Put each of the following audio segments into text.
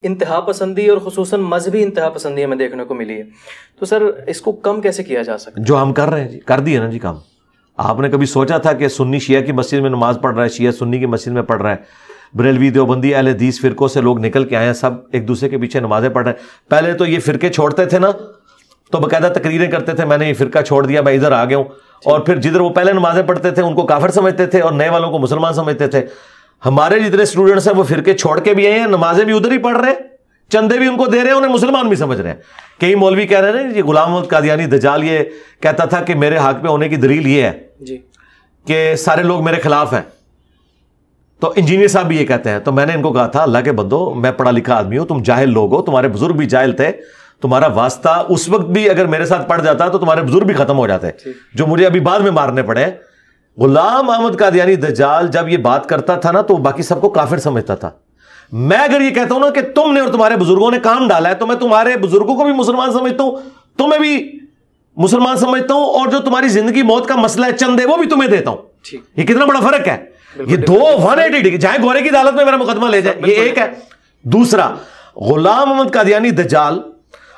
انتہا پسندی اور خصوصاً مذہبی انتہا پسندی ہمیں دیکھنے کو ملی ہے، تو سر اس کو کم کیسے کیا جا سکتا ہے؟ جو ہم کر رہے ہیں جی، کر دیے نا جی کام. آپ نے کبھی سوچا تھا کہ سنی شیعہ کی مسجد میں نماز پڑھ رہا ہے، شیعہ سنی کی مسجد میں پڑھ رہا ہے، بریلوی دیوبندی اہل حدیث فرقوں سے لوگ نکل کے آئے ہیں، سب ایک دوسرے کے پیچھے نمازیں پڑھ رہے ہیں. پہلے تو یہ فرقے چھوڑتے تھے نا تو باقاعدہ تقریریں کرتے تھے، میں نے یہ فرقہ چھوڑ دیا، میں ادھر آ گیا ہوں. اور پھر جدھر وہ پہلے نمازیں پڑھتے تھے ان کو کافر سمجھتے تھے اور نئے والوں کو مسلمان سمجھتے تھے. ہمارے جتنے اسٹوڈنٹس ہیں وہ فرقے چھوڑ کے بھی آئے ہیں، نمازیں بھی ادھر ہی پڑھ رہے ہیں، چندے بھی ان کو دے رہے ہیں، انہیں مسلمان بھی سمجھ رہے ہیں. کئی مولوی کہہ رہے ہیں یہ غلام محمد قادیانی دجال یہ کہتا تھا کہ میرے حق پہ ہونے کی دلیل یہ ہے جی کہ سارے لوگ میرے خلاف ہیں. تو انجینئر صاحب بھی یہ کہتے ہیں. تو میں نے ان کو کہا تھا اللہ کے بندو، میں پڑھا لکھا آدمی ہوں، تم جاہل لوگ ہو، تمہارے بزرگ بھی جاہل تھے، تمہارا واسطہ اس وقت بھی اگر میرے ساتھ پڑھ جاتا تو تمہارے بزرگ بھی ختم ہو جاتے جو مجھے ابھی بعد میں مارنے پڑے. غلام محمد قادیانی دجال جب یہ بات کرتا تھا نا تو باقی سب کو کافر سمجھتا تھا. میں اگر یہ کہتا ہوں نا کہ تم نے اور تمہارے بزرگوں نے کام ڈالا ہے تو میں تمہارے بزرگوں کو بھی مسلمان سمجھتا ہوں، تمہیں بھی مسلمان سمجھتا ہوں، اور جو تمہاری زندگی موت کا مسئلہ ہے چندے وہ بھی تمہیں دیتا ہوں. یہ کتنا بڑا فرق ہے، یہ دو 180 ڈگری. جائیں گورے کی عدالت میں میرا مقدمہ لے جائیں، یہ ایک ہے. دوسرا، غلام محمد قادیانی دجال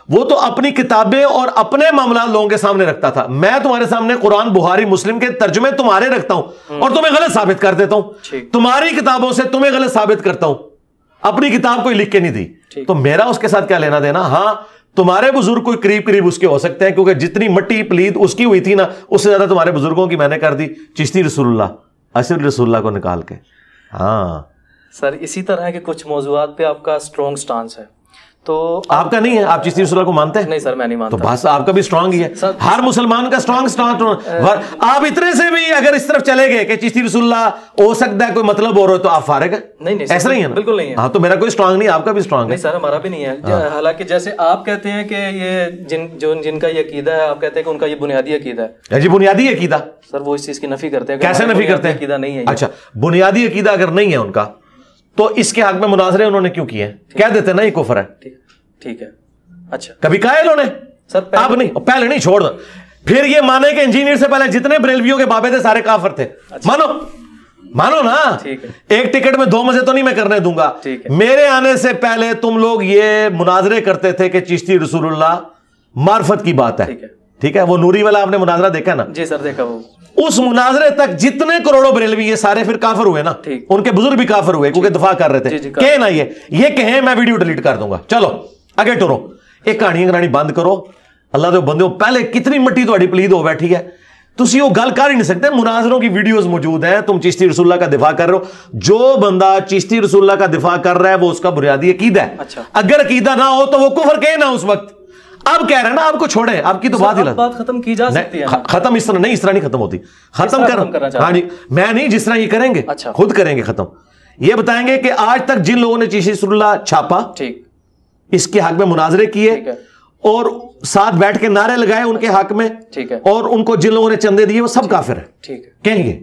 وہ تو اپنی کتابیں اور اپنے معاملات لوگوں کے سامنے رکھتا تھا. میں تمہارے سامنے قرآن بخاری مسلم کے ترجمے تمہارے رکھتا ہوں اور تمہیں غلط ثابت کر دیتا ہوں، تمہاری کتابوں سے تمہیں غلط ثابت کرتا ہوں. اپنی کتاب کوئی لکھ کے نہیں دی تو میرا اس کے ساتھ کیا لینا دینا. ہاں تمہارے بزرگ کوئی قریب قریب اس کے ہو سکتے ہیں کیونکہ جتنی مٹی پلید اس کی ہوئی تھی نا اس سے زیادہ تمہارے بزرگوں کی میں نے کر دی. چشتی رسول اللہ، اشرف رسول اللہ کو نکال کے. ہاں سر اسی طرح کے کچھ موضوعات پہ آپ کا اسٹرانگ سٹانس ہے، تو آپ کا نہیں ہے؟ آپ چشتی رسول اللہ کو مانتے ہیں؟ نہیں سر میں نہیں مانتا. تو بس آپ کا بھی اسٹرانگ ہی ہے، ہر مسلمان کا اسٹرانگ سٹانس. آپ اتنے سے بھی اگر اس طرف چلے گئے کہ چشتی رسول اللہ ہو سکتا ہے کوئی مطلب ہو رہا ہے تو آپ فارغ ہیں. نہیں ایسا نہیں ہے نا؟ بالکل نہیں ہے. ہاں تو میرا کوئی اسٹرانگ نہیں، آپ کا بھی اسٹرانگ ہے. نہیں سر ہمارا بھی نہیں ہے. حالانکہ جیسے آپ کہتے ہیں کہ یہ جن کا یہ عقیدہ ہے، آپ کہتے ہیں کہ ان کا یہ بنیادی عقیدہ ہے. جی بنیادی عقیدہ سر وہ اس چیز کی نفی کرتے ہیں. کیسے نفی کرتے ہیں؟ عقیدہ نہیں ہے. اچھا بنیادی عقیدہ اگر نہیں ہے ان کا تو اس کے حق میں مناظرے انہوں نے کیوں کیے ہیں؟ کہہ دیتے نا یہ کفر ہے. ٹھیک ہے. اچھا کبھی کہا ہے انہوں نے؟ سر اب نہیں، پہلے نہیں، چھوڑ دو. پھر یہ مانے کہ انجینئر سے پہلے جتنے بریلویوں کے بابے تھے سارے کافر تھے. مانو نا. ایک ٹکٹ میں 2 مزے تو نہیں میں کرنے دوں گا. میرے آنے سے پہلے تم لوگ یہ مناظرے کرتے تھے کہ چشتی رسول اللہ معرفت کی بات ہے. ٹھیک ہے، وہ نوری والا آپ نے مناظرہ دیکھا نا؟ جی سر دیکھا. وہ اس مناظرے تک جتنے کروڑوں بریلوی یہ سارے پھر کافر ہوئے نا، ان کے بزرگ بھی کافر ہوئے کیونکہ دفاع کر رہے تھے. کہ نا یہ کہیں میں ویڈیو ڈیلیٹ کر دوں گا. چلو آگے ٹورو، ایک کہانی کرانی بند کرو. اللہ دے بندے پہلے کتنی مٹی تہاڈی پلید ہو بیٹھی ہے، تسی وہ گل کر ہی نہیں سکتے. مناظروں کی ویڈیوز موجود ہیں، تم چشتی رسول اللہ کا دفاع کر رہے ہو. جو بندہ چشتی رسول اللہ کا دفاع کر رہا ہے وہ اس کا بنیادی عقیدہ ہے. اگر عقیدہ نہ ہو تو وہ کفر کہے نا اس وقت. اب کہہ رہے ہیں نا آپ کو چھوڑیں، آپ کی تو بات ختم کی جا سکتی ہے. ختم اس طرح نہیں، اس طرح نہیں ختم ہوتی. ختم کر، ہاں جی میں نہیں، جس طرح یہ کریں گے خود کریں گے ختم. یہ بتائیں گے کہ آج تک جن لوگوں نے چشتی رسول اللہ چھاپا، اس کے حق میں مناظرے کیے اور ساتھ بیٹھ کے نعرے لگائے ان کے حق میں، اور ان کو جن لوگوں نے چندے دیے وہ سب کافر ہیں کہیں گے.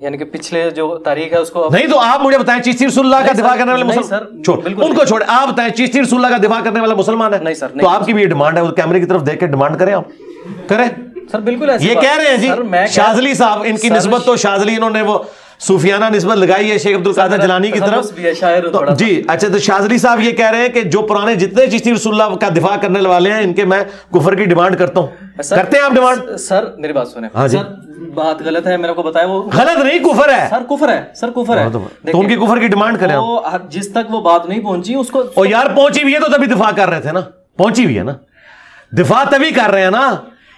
یعنی کہ پچھلے جو تاریخ ہے اس کو نہیں. تو آپ مجھے بتائیں چشتی رسول اللہ کا دفاع کرنے والے مسلمان چھوڑ ان کو چھوڑیں، آپ بتائیں چشتی رسول اللہ کا دفاع کرنے والا مسلمان ہے؟ نہیں سر. تو آپ کی بھی یہ ڈیمانڈ ہے، وہ کیمرے کی طرف دیکھ کے ڈیمانڈ کریں، آپ کریں سر. بالکل یہ کہہ رہے ہیں جی شاذلی صاحب، ان کی نسبت تو شاذلی انہوں نے وہ صوفیانہ نسبت لگائی ہے شیخ عبد القادر جیلانی کی طرف. جی اچھا، تو شاذلی صاحب یہ کہہ رہے ہیں کہ جو پرانے جتنے چشتی رسول اللہ کا دفاع کرنے والے ہیں ان کے میں کفر کی ڈیمانڈ کرتا ہوں. کرتے ہیں آپ ڈیمانڈ؟ سر میری بات سنیں. سر بات غلط ہے، میرے کو بتایا. وہ غلط نہیں، کفر ہے سر. کفر ہے سر، کفر ہے. تو ان کی کفر کی ڈیمانڈ کریں. جس تک وہ بات نہیں پہنچی اس کو. اور یار پہنچی بھی ہے تو تبھی دفاع کر رہے تھے نا، پہنچی ہوئی ہے نا، دفاع تبھی کر رہے ہیں نا.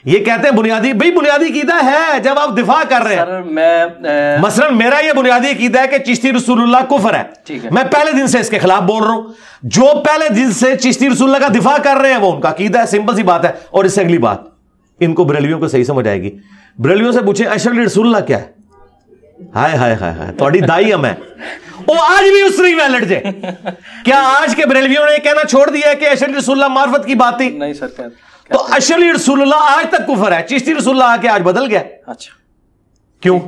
یہ کہتے ہیں بنیادی، بھائی بنیادی عقیدہ ہے جب آپ دفاع کر رہے ہیں. مثلا میرا یہ بنیادی عقیدہ ہے کہ چشتی رسول اللہ کفر ہے. میں پہلے دن سے اس کے خلاف بول رہا ہوں. جو پہلے دن سے چشتی رسول اللہ کا دفاع کر رہے ہیں وہ ان کا عقیدہ ہے. سمپل سی بات ہے. اور اس سے اگلی بات ان کو بریلویوں کو صحیح سمجھ آئے گی. بریلویوں سے پوچھیں اشرف رسول اللہ کیا ہے؟ ہائے ہائے ہائے تھوڑی دائی ہم ہے. وہ آج بھی اس طرح ویلڈ جے. کیا آج کے بریلویوں نے کہنا چھوڑ دیا ہے کہ اشرف رسول اللہ معرفت کی بات تھی؟ نہیں سر. تو اشرف رسول اللہ آج تک کفر ہے. چشتی رسول اللہ آ کے آج بدل گیا. اچھا کیوں؟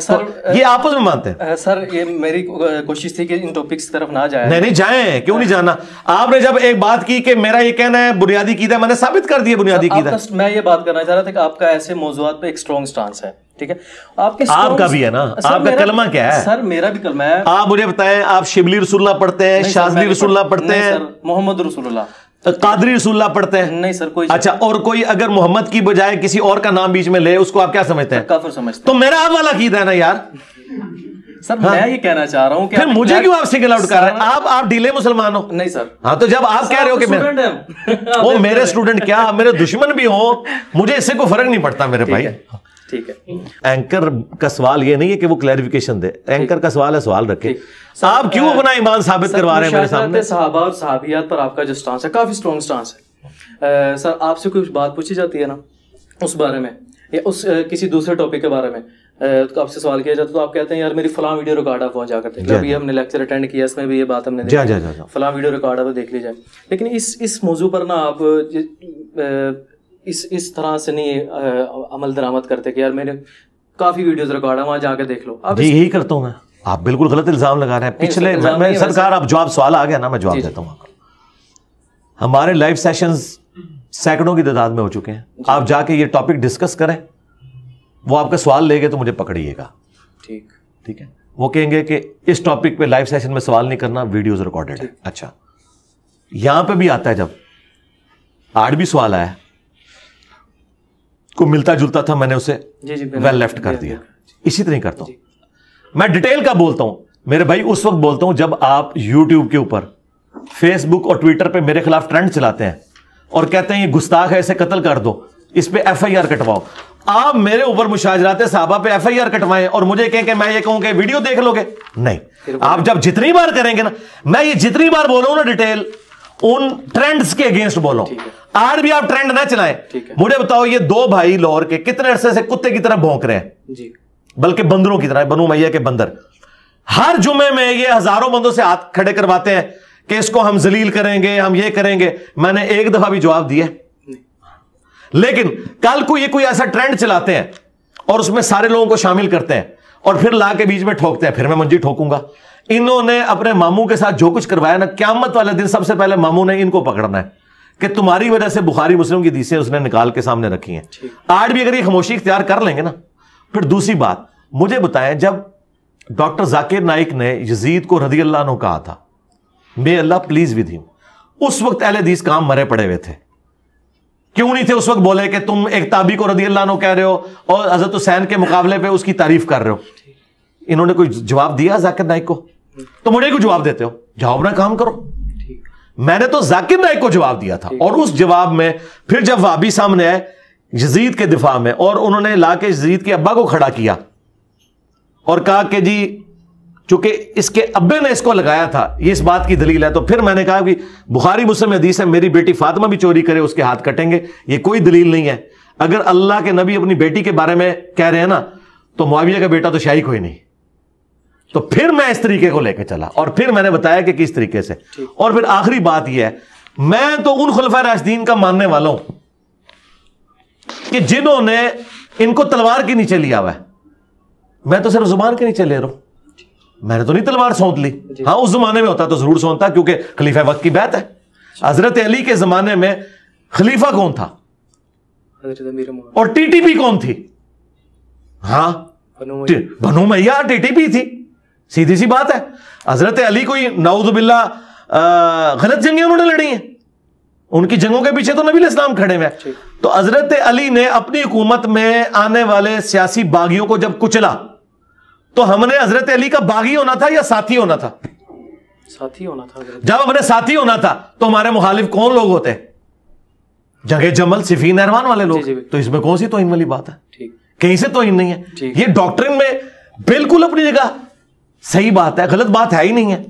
سر یہ آپس میں مانتے ہیں. سر یہ میری کوشش تھی کہ ان ٹاپکس کی طرف نہ جائیں. نہیں جائیں، کیوں نہیں جانا؟ آپ نے جب ایک بات کی کہ میرا یہ کہنا ہے بنیادی عقیدہ، میں نے ثابت کر دیا بنیادی عقیدہ. میں یہ بات کرنا چاہ رہا تھا کہ آپ کا ایسے موضوعات پہ ایک اسٹرانگ سٹانس ہے. ٹھیک ہے. آپ کے آپ کا بھی ہے نا, آپ کا کلمہ کیا ہے سر؟ میرا بھی کلمہ ہے. آپ مجھے بتائیں, آپ شبلی رسول اللہ پڑھتے ہیں, شاذلی رسول اللہ پڑھتے ہیں, محمد رسول اللہ, قادری رسول اللہ پڑھتے ہیں؟ نہیں سر کوئی. اچھا, اور کوئی اگر محمد کی بجائے کسی اور کا نام بیچ میں لے, اس کو آپ کیا سمجھتے ہیں؟ کافر سمجھتے ہیں. تو میرا آپ والا عقیدہ ہے نا یار. سر میں یہ کہنا چاہ رہا ہوں کہ پھر مجھے کیوں آپ سنگل آؤٹ کر رہے ہیں؟ آپ ڈھیلے مسلمان ہو. نہیں سر. ہاں تو جب آپ کہہ رہے ہو کہ وہ میرے اسٹوڈنٹ کیا میرے دشمن بھی ہوں, مجھے اس سے کوئی فرق نہیں پڑتا میرے بھائی. ٹھیک ہے. اینکر کا سوال یہ نہیں ہے کہ وہ کلیریفیکیشن دے, اینکر کا سوال ہے سوال رکھے. آپ کیوں اپنا ایمان ثابت کروا رہے ہیں میرے سامنے؟ صحابہ اور صحابیات پر آپ کا جو سٹانس ہے کافی سٹرونگ سٹانس ہے. سر آپ سے کچھ بات پوچھی جاتی ہے نا اس بارے میں, یا اس کسی دوسرے ٹاپک کے بارے میں آپ سے سوال کیا جاتا تو آپ کہتے ہیں یار میری فلاں ویڈیو ریکارڈ آپ وہاں جا کرتے ہیں, ابھی ہم نے لیکچر اٹینڈ کیا, اس میں بھی یہ بات ہم نے دیکھی, فلاں ویڈیو ریکارڈ آپ دیکھ لی جائے. لیکن اس موضوع پر نا آپ اس طرح سے نہیں عمل درآمد کرتے کہ یار میں نے کافی ویڈیوز ریکارڈ ہے وہاں جا کے دیکھ لو. جی یہی کرتا ہوں میں. آپ بالکل غلط الزام لگا رہے ہیں. پچھلے میں سرکار آپ جواب سوال آ گیا نا, میں جواب دیتا ہوں. ہمارے لائیو سیشنز سینکڑوں کی تعداد میں ہو چکے ہیں. آپ جا کے یہ ٹاپک ڈسکس کریں, وہ آپ کا سوال لے گئے تو مجھے پکڑیے گا. ٹھیک ہے. وہ کہیں گے کہ اس ٹاپک پہ لائیو سیشن میں سوال نہیں کرنا, ویڈیوز ریکارڈڈ ہے. اچھا, یہاں پہ بھی آتا ہے, جب آج بھی سوال آیا کو ملتا جلتا تھا, میں نے اسے ویل لیفٹ کر دیا. اسی طرح کرتا ہوں میں, ڈیٹیل کا بولتا ہوں میرے بھائی. اس وقت بولتا ہوں جب آپ یوٹیوب کے اوپر, فیس بک اور ٹویٹر پہ میرے خلاف ٹرینڈ چلاتے ہیں اور کہتے ہیں یہ گستاخ ہے, اسے قتل کر دو, اس پہ ایف آئی آر کٹواؤ. آپ میرے اوپر مشاجرات صحابہ پہ ایف آئی آر کٹوائیں اور مجھے کہیں کہ میں یہ کہوں کہ ویڈیو دیکھ لو گے. نہیں, آپ جب جتنی بار کریں گے نا, میں یہ جتنی بار بولوں نا ڈیٹیل, ان ٹرینڈز کے اگینسٹ بولو. آج بھی آپ ٹرینڈ نہ چلائیں. مجھے بتاؤ یہ دو بھائی لاہور کے کتنے عرصے سے کتے کی طرح بھونک رہے ہیں, بلکہ بندروں کی طرح, بنو امیہ کے بندر. ہر جمعے میں یہ ہزاروں بندوں سے ہاتھ کھڑے کرواتے ہیں کہ اس کو ہم ذلیل کریں گے, ہم یہ کریں گے. میں نے ایک دفعہ بھی جواب دیا. لیکن کل کو یہ کوئی ایسا ٹرینڈ چلاتے ہیں اور اس میں سارے لوگوں کو شامل کرتے ہیں اور پھر لا کے بیچ میں ٹھوکتے ہیں, پھر میں منجی ٹھوکوں گا. انہوں نے اپنے ماموں کے ساتھ جو کچھ کروایا نا, قیامت والے دن سب سے پہلے ماموں نے ان کو پکڑنا ہے کہ تمہاری وجہ سے بخاری مسلم کی حدیثیں اس نے نکال کے سامنے رکھی ہیں. آج بھی اگر یہ خاموشی اختیار کر لیں گے نا. پھر دوسری بات مجھے بتائیں, جب ڈاکٹر ذاکر نائک نے یزید کو رضی اللہ عنہ کہا تھا may اللہ پلیز ود ہم, اس وقت اہل حدیث کام مرے پڑے ہوئے تھے. کیوں نہیں تھے اس وقت بولے کہ تم ایک تابعی کو رضی اللہ عنہ کہہ رہے ہو اور حضرت حسین کے مقابلے پہ اس کی تعریف کر رہے ہو؟ انہوں نے کوئی جواب دیا ذاکر نائک کو؟ تو مجھے کوئی جواب دیتے ہو؟ جواب نہ کام کرو. میں نے تو ذاکر نائک کو جواب دیا تھا, اور اس جواب میں پھر جب وہابی سامنے آئے یزید کے دفاع میں, اور انہوں نے لا کے یزید کے ابا کو کھڑا کیا اور کہا کہ جی چونکہ اس کے ابے نے اس کو لگایا تھا, یہ اس بات کی دلیل ہے. تو پھر میں نے کہا کہ بخاری مسلم حدیث ہے, میری بیٹی فاطمہ بھی چوری کرے اس کے ہاتھ کٹیں گے, یہ کوئی دلیل نہیں ہے. اگر اللہ کے نبی اپنی بیٹی کے بارے میں کہہ رہے ہیں نا, تو معاویہ کا بیٹا تو شاہی کوئی نہیں. تو پھر میں اس طریقے کو لے کے چلا, اور پھر میں نے بتایا کہ کس طریقے سے. اور پھر آخری بات یہ ہے, میں تو ان خلفاء راشدین کا ماننے والا ہوں کہ جنہوں نے ان کو تلوار کے نیچے لیا ہوا ہے. میں تو صرف زبان کے نیچے لے رہا ہوں, میں نے تو نہیں تلوار سونت لی. ہاں اس زمانے میں ہوتا تو ضرور سونتا, کیونکہ خلیفہ وقت کی بیعت ہے. حضرت علی کے زمانے میں خلیفہ کون تھا اور ٹی ٹی پی کون تھی؟ ہاں بنو امیہ ٹی ٹی پی تھی, سیدھی سی بات ہے. حضرت علی کوئی نعوذ باللہ غلط جنگیں انہوں نے لڑی ہیں, ان کی جنگوں کے پیچھے تو نبی علیہ السلام کھڑے ہوئے. تو حضرت علی نے اپنی حکومت میں آنے والے سیاسی باغیوں کو جب کچلا, تو ہم نے حضرت علی کا باغی ہونا تھا یا ساتھی ہونا تھا؟ ساتھی ہونا تھا. جب ہم نے ساتھی ہونا تھا تو ہمارے مخالف کون لوگ ہوتے؟ جنگ جمل, صفین, نہروان والے لوگ. تو اس میں کون سی توہین والی بات ہے؟ کہیں سے توہین نہیں ہے. یہ ڈاکٹرن میں بالکل اپنی جگہ صحیح بات ہے, غلط بات ہے ہی نہیں ہے.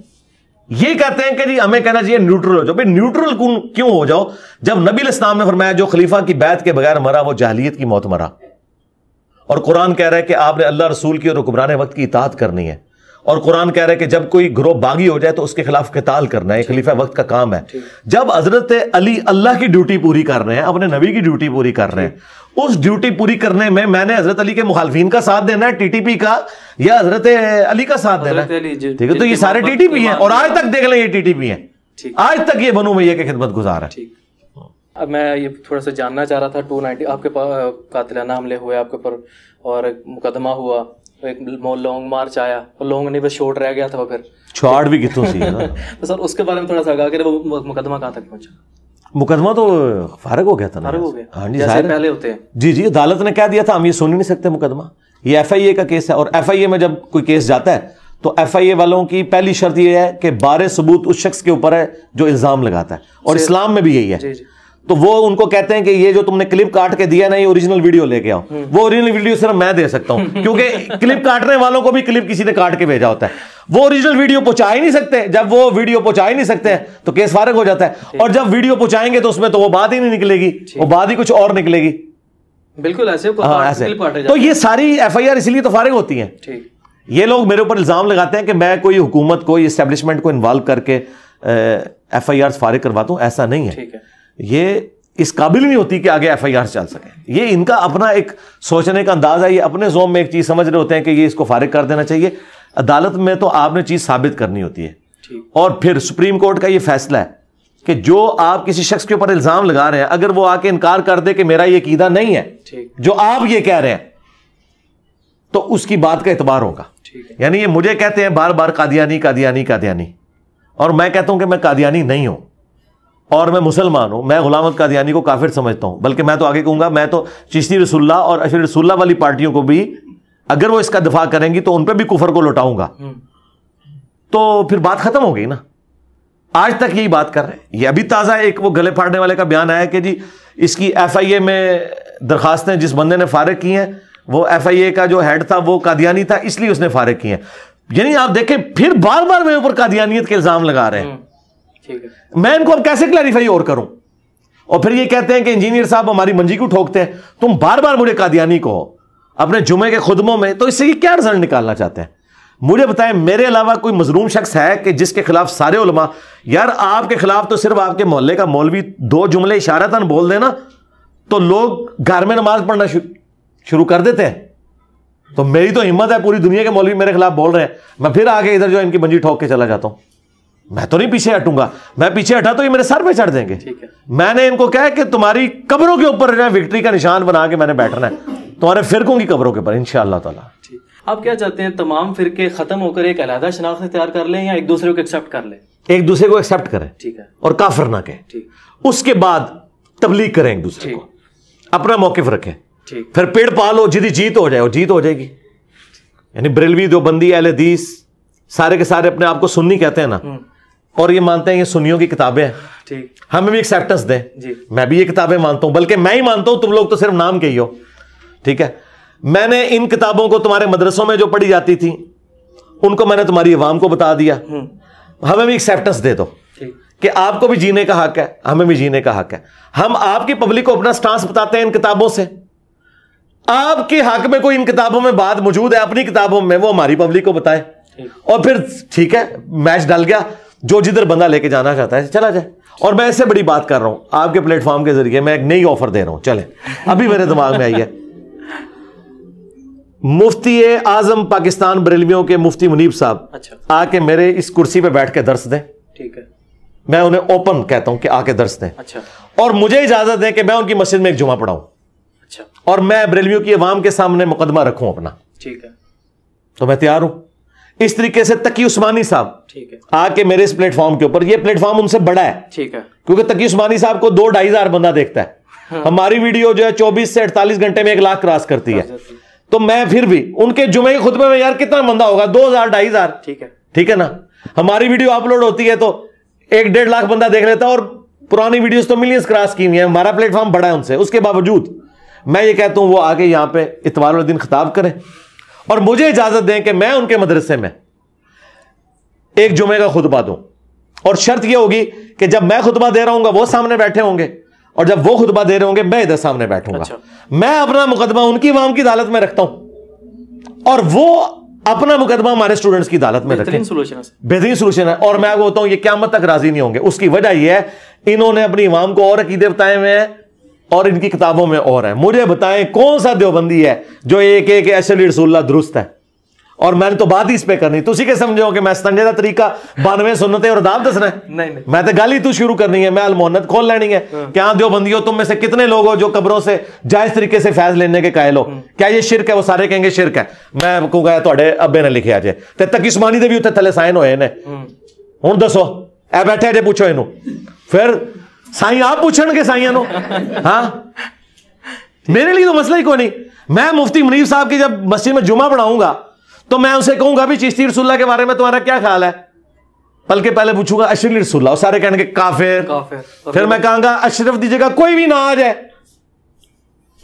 یہ کہتے ہیں کہ جی ہمیں کہنا چاہیے نیوٹرل ہو جاؤ. بھائی نیوٹرل کیوں ہو جاؤ جب نبی علیہ السلام نے فرمایا جو خلیفہ کی بیعت کے بغیر مرا وہ جاہلیت کی موت مرا, اور قرآن کہہ رہا ہے کہ آپ نے اللہ رسول کی اور حکمران وقت کی اطاعت کرنی ہے, اور قرآن کہہ رہا ہے کہ جب کوئی گروہ باغی ہو جائے تو اس کے خلاف قتال کرنا ہے, خلیفہ وقت کا کام ہے. جب حضرت علی اللہ کی ڈیوٹی پوری کر رہے ہیں, اپنے نبی کی ڈیوٹی پوری کر رہے ہیں, اس ڈیوٹی پوری کرنے میں نے حضرت علی کے مخالفین کا ساتھ دینا ہے, ٹی ٹی پی کا, یا حضرت علی کا ساتھ دینا ہے؟ ٹھیک ہے, تو یہ سارے ٹی ٹی پی ہیں, اور آج تک دیکھ لیں یہ ٹی ٹی پی ہیں, آج تک یہ بنو امیہ کی خدمت گزار ہے. اب میں یہ تھوڑا سا جاننا چاہ رہا تھا 290 آپ کے پاس قاتلانہ حملے ہوئے آپ کے اوپر اور ایک مقدمہ ہوا, ایک لانگ مارچ آیا اور لانگ نہیں بس شورٹ رہ گیا تھا, وہ پھر چھوڑ بھی کتوں سی تو سر اس کے بارے میں تھوڑا سا آگاہ کہ وہ مقدمہ کہاں تک پہنچا؟ مقدمہ تو فارغ ہو گیا تھا نا. فارغ ہو گیا, ہاں جی, جیسے پہلے ہوتے ہیں. جی عدالت نے کہہ دیا تھا ہم یہ سن ہی نہیں سکتے مقدمہ, یہ ایف آئی اے کا کیس ہے, اور ایف آئی اے میں جب کوئی کیس جاتا ہے تو ایف آئی اے والوں کی پہلی شرط یہ ہے کہ بارے ثبوت اس شخص کے اوپر ہے جو الزام لگاتا ہے, اور اسلام میں بھی یہی ہے. تو وہ ان کو کہتے ہیں کہ یہ جو تم نے کلپ کاٹ کے دیا نا یہ اوریجنل ویڈیو لے کے آؤ. وہ اوریجنل ویڈیو صرف میں دے سکتا ہوں کیونکہ کلپ کاٹنے والوں کو بھی کلپ کسی نے کاٹ کے بھیجا ہوتا ہے, وہ اوریجنل ویڈیو پہنچا ہی نہیں سکتے. جب وہ ویڈیو پہنچا ہی نہیں سکتے تو کیس فارغ ہو جاتا ہے, اور جب ویڈیو پہنچائیں گے تو اس میں تو وہ بات ہی نہیں نکلے گی, وہ بات ہی کچھ اور نکلے گی. بالکل ایسے. تو یہ ساری ایف آئی آر اسی لیے تو فارغ ہوتی ہیں. یہ لوگ میرے اوپر الزام لگاتے ہیں کہ میں کوئی حکومت کو اسٹیبلشمنٹ کو انوالو کر کے ایف آئی آر فارغ کرواتا ہوں, ایسا نہیں ہے. یہ اس قابل نہیں ہوتی کہ آگے ایف آئی آر چل سکے. یہ ان کا اپنا ایک سوچنے کا انداز ہے, یہ اپنے ذوق میں ایک چیز سمجھ رہے ہوتے ہیں کہ یہ اس کو فارغ کر دینا چاہیے. عدالت میں تو آپ نے چیز ثابت کرنی ہوتی ہے, اور پھر سپریم کورٹ کا یہ فیصلہ ہے کہ جو آپ کسی شخص کے اوپر الزام لگا رہے ہیں اگر وہ آ کے انکار کر دے کہ میرا یہ عقیدہ نہیں ہے جو آپ یہ کہہ رہے ہیں تو اس کی بات کا اعتبار ہوگا. یعنی یہ مجھے کہتے ہیں بار بار قادیانی قادیانی قادیانی, اور میں کہتا ہوں کہ میں قادیانی نہیں ہوں اور میں مسلمان ہوں. میں غلام احمد قادیانی کو کافر سمجھتا ہوں, بلکہ میں تو آگے کہوں گا میں تو چشتی رسول اللہ اور اشرف رسول اللہ والی پارٹیوں کو بھی اگر وہ اس کا دفاع کریں گی تو ان پہ بھی کفر کو لوٹاؤں گا. تو پھر بات ختم ہو گئی نا. آج تک یہی بات کر رہے ہیں. یہ ابھی تازہ ایک وہ گلے پھاڑنے والے کا بیان آیا کہ جی اس کی ایف آئی اے میں درخواستیں جس بندے نے فارغ کی ہیں وہ ایف آئی اے کا جو ہیڈ تھا وہ قادیانی تھا اس لیے اس نے فارغ کی ہیں. یعنی آپ دیکھیں پھر بار بار میرے اوپر قادیانیت کے الزام لگا رہے ہیں. میں ان کو اب کیسے کلیریفائی اور کروں؟ اور پھر یہ کہتے ہیں کہ انجینئر صاحب ہماری منجی کیوں ٹھوکتے ہیں, تم بار بار مجھے قادیانی کو اپنے جمعے کے خطبوں میں, تو اس سے یہ کیا رزلٹ نکالنا چاہتے ہیں؟ مجھے بتائیں میرے علاوہ کوئی مظلوم شخص ہے کہ جس کے خلاف سارے علماء, یار آپ کے خلاف تو صرف آپ کے محلے کا مولوی 2 جملے اشارتاً بول دینا تو لوگ گھر میں نماز پڑھنا شروع کر دیتے ہیں. تو میری تو ہمت ہے پوری دنیا کے مولوی میرے خلاف بول رہے ہیں, میں پھر آگے ادھر جو ان کی منجی ٹھوک کے چلا جاتا ہوں. میں تو نہیں پیچھے ہٹوں گا, میں پیچھے ہٹا تو یہ میرے سر پہ چڑھ دیں گے. میں نے ان کو کہا کہ تمہاری قبروں کے اوپر وکٹری کا نشان بنا کے میں نے بیٹھنا ہے, تمہارے فرقوں کی قبروں کے اوپر انشاءاللہ تعالی. آپ کیا چاہتے ہیں تمام فرقے ختم ہو کر ایک علیحدہ شناخت اختیار کر لیں یا ایک دوسرے کو ایکسپٹ کر لیں؟ ایک دوسرے کو ایکسپٹ کریں, ٹھیک ہے, اور کافر نہ کہیں. اس کے بعد تبلیغ کریں ایک دوسرے کو, اپنا موقف رکھیں, پھر پیڑ پالو, جدی جیت ہو جائے وہ جیت ہو جائے گی. یعنی بریلوی دیوبندی اہل حدیث سارے کے سارے اپنے آپ کو سنی کہتے ہیں نا, اور یہ مانتے ہیں یہ سنیوں کی کتابیں ہیں, ہمیں بھی ایکسیپٹنس دیں. میں بھی یہ کتابیں مانتا ہوں, بلکہ میں ہی مانتا ہوں, تم لوگ تو صرف نام کے ہی ہو. ٹھیک ہے, میں نے ان کتابوں کو تمہارے مدرسوں میں جو پڑھی جاتی تھی ان کو میں نے تمہاری عوام کو بتا دیا. ہمیں بھی ایکسیپٹنس دے دو کہ آپ کو بھی جینے کا حق ہے, ہمیں بھی جینے کا حق ہے. ہم آپ کی پبلک کو اپنا سٹانس بتاتے ہیں ان کتابوں سے. آپ کے حق میں کوئی ان کتابوں میں بات موجود ہے اپنی کتابوں میں, وہ ہماری پبلک کو بتائے, اور پھر ٹھیک ہے میچ ڈل گیا, جو جدھر بندہ لے کے جانا چاہتا ہے چلا جائے. اور میں اس سے بڑی بات کر رہا ہوں آپ کے پلیٹ فارم کے ذریعے, میں ایک نئی آفر دے رہا ہوں, چلیں ابھی میرے دماغ میں آئی ہے. مفتی اعظم پاکستان بریلویوں کے مفتی منیب صاحب آ کے میرے اس کرسی پہ بیٹھ کے درس دیں. ٹھیک ہے, میں انہیں اوپن کہتا ہوں کہ آ کے درس دیں, اور مجھے اجازت دیں کہ میں ان کی مسجد میں ایک جمعہ پڑھاؤں, اور میں بریلویوں کی عوام کے سامنے مقدمہ رکھوں اپنا. ٹھیک ہے, تو میں تیار ہوں. اس طریقے سے تقی عثمانی صاحب آ کے میرے اس پلیٹ فارم کے اوپر, یہ پلیٹ فارم ان سے بڑا ہے, ٹھیک ہے, کیونکہ تقی عثمانی صاحب کو 2-2.5 ہزار بندہ دیکھتا ہے. ہماری ویڈیو جو ہے 24 سے 48 گھنٹے میں 1 لاکھ کراس کرتی ہے. تو میں پھر بھی ان کے جمعے کے خطبے میں یار کتنا بندہ ہوگا, 2,000-2.5 ہزار. ٹھیک ہے نا. ہماری ویڈیو اپلوڈ ہوتی ہے تو 1-1.5 لاکھ بندہ دیکھ لیتا ہے, اور پرانی ویڈیوز تو ملینز کراس کی ہوئی ہیں. ہمارا پلیٹ فارم بڑا ہے ان سے. اس کے باوجود میں یہ کہتا ہوں وہ آگے یہاں پہ اتوار والے دن خطاب کریں, اور مجھے اجازت دیں کہ میں ان کے مدرسے میں ایک جمعے کا خطبہ دوں. اور شرط یہ ہوگی کہ جب میں خطبہ دے رہا ہوں گا وہ سامنے بیٹھے ہوں گے, اور جب وہ خطبہ دے رہے ہوں گے میں ادھر سامنے بیٹھوں گا. میں اپنا مقدمہ ان کی عوام کی عدالت میں رکھتا ہوں, اور وہ اپنا مقدمہ ہمارے اسٹوڈنٹس کی عدالت میں رکھیں. بہترین سولوشن ہے. اور میں آپ کو بتاؤں یہ قیامت تک راضی نہیں ہوں گے. اس کی وجہ یہ ہے انہوں نے اپنی عوام کو اور عقیدے بتائے ہوئے ہیں اور ان کی کتابوں میں اور ہیں. مجھے بتائیں کون سا دیوبندی ہے جو ایک ایک اشرف رسول اللہ درست ہے, اور میں نے تو بات ہی اس پہ کرنی, تسی کے سمجھو کہ میں استنجے دا طریقہ 92 سنتیں اور آداب دسنا ہے؟ نہیں میں تو گل ہی تو شروع کرنی ہے, میں المونت کھول لینی ہے. کیا دیوبندیوں تم میں سے کتنے لوگ ہو جو قبروں سے جائز طریقے سے فیض لینے کے قائل ہو؟ کیا یہ شرک ہے؟ وہ سارے کہیں گے شرک ہے. میں کہوں گا تواڈے ابے نے لکھیا جے تے تقی عثمانی دے بھی اوتے تھلے سائن ہوئے نے. ہن دسو اے بیٹھے جے پوچھو اینو, پھر سائیں آپ پوچھن گے سائیاں نو؟ ہاں میرے لیے تو مسئلہ ہی کوئی نہیں. میں مفتی منیر صاحب کی جب مسجد میں جمعہ پڑھاؤں گا تو میں اسے کہوں گا بھی چشتی رسول اللہ کے بارے میں تمہارا کیا خیال ہے, بلکہ پہلے پوچھوں گا اشرف رسول اللہ, سارے کہنے گے کافر. پھر میں کہوں گا اشرف دی جگہ کوئی بھی نہ آ جائے,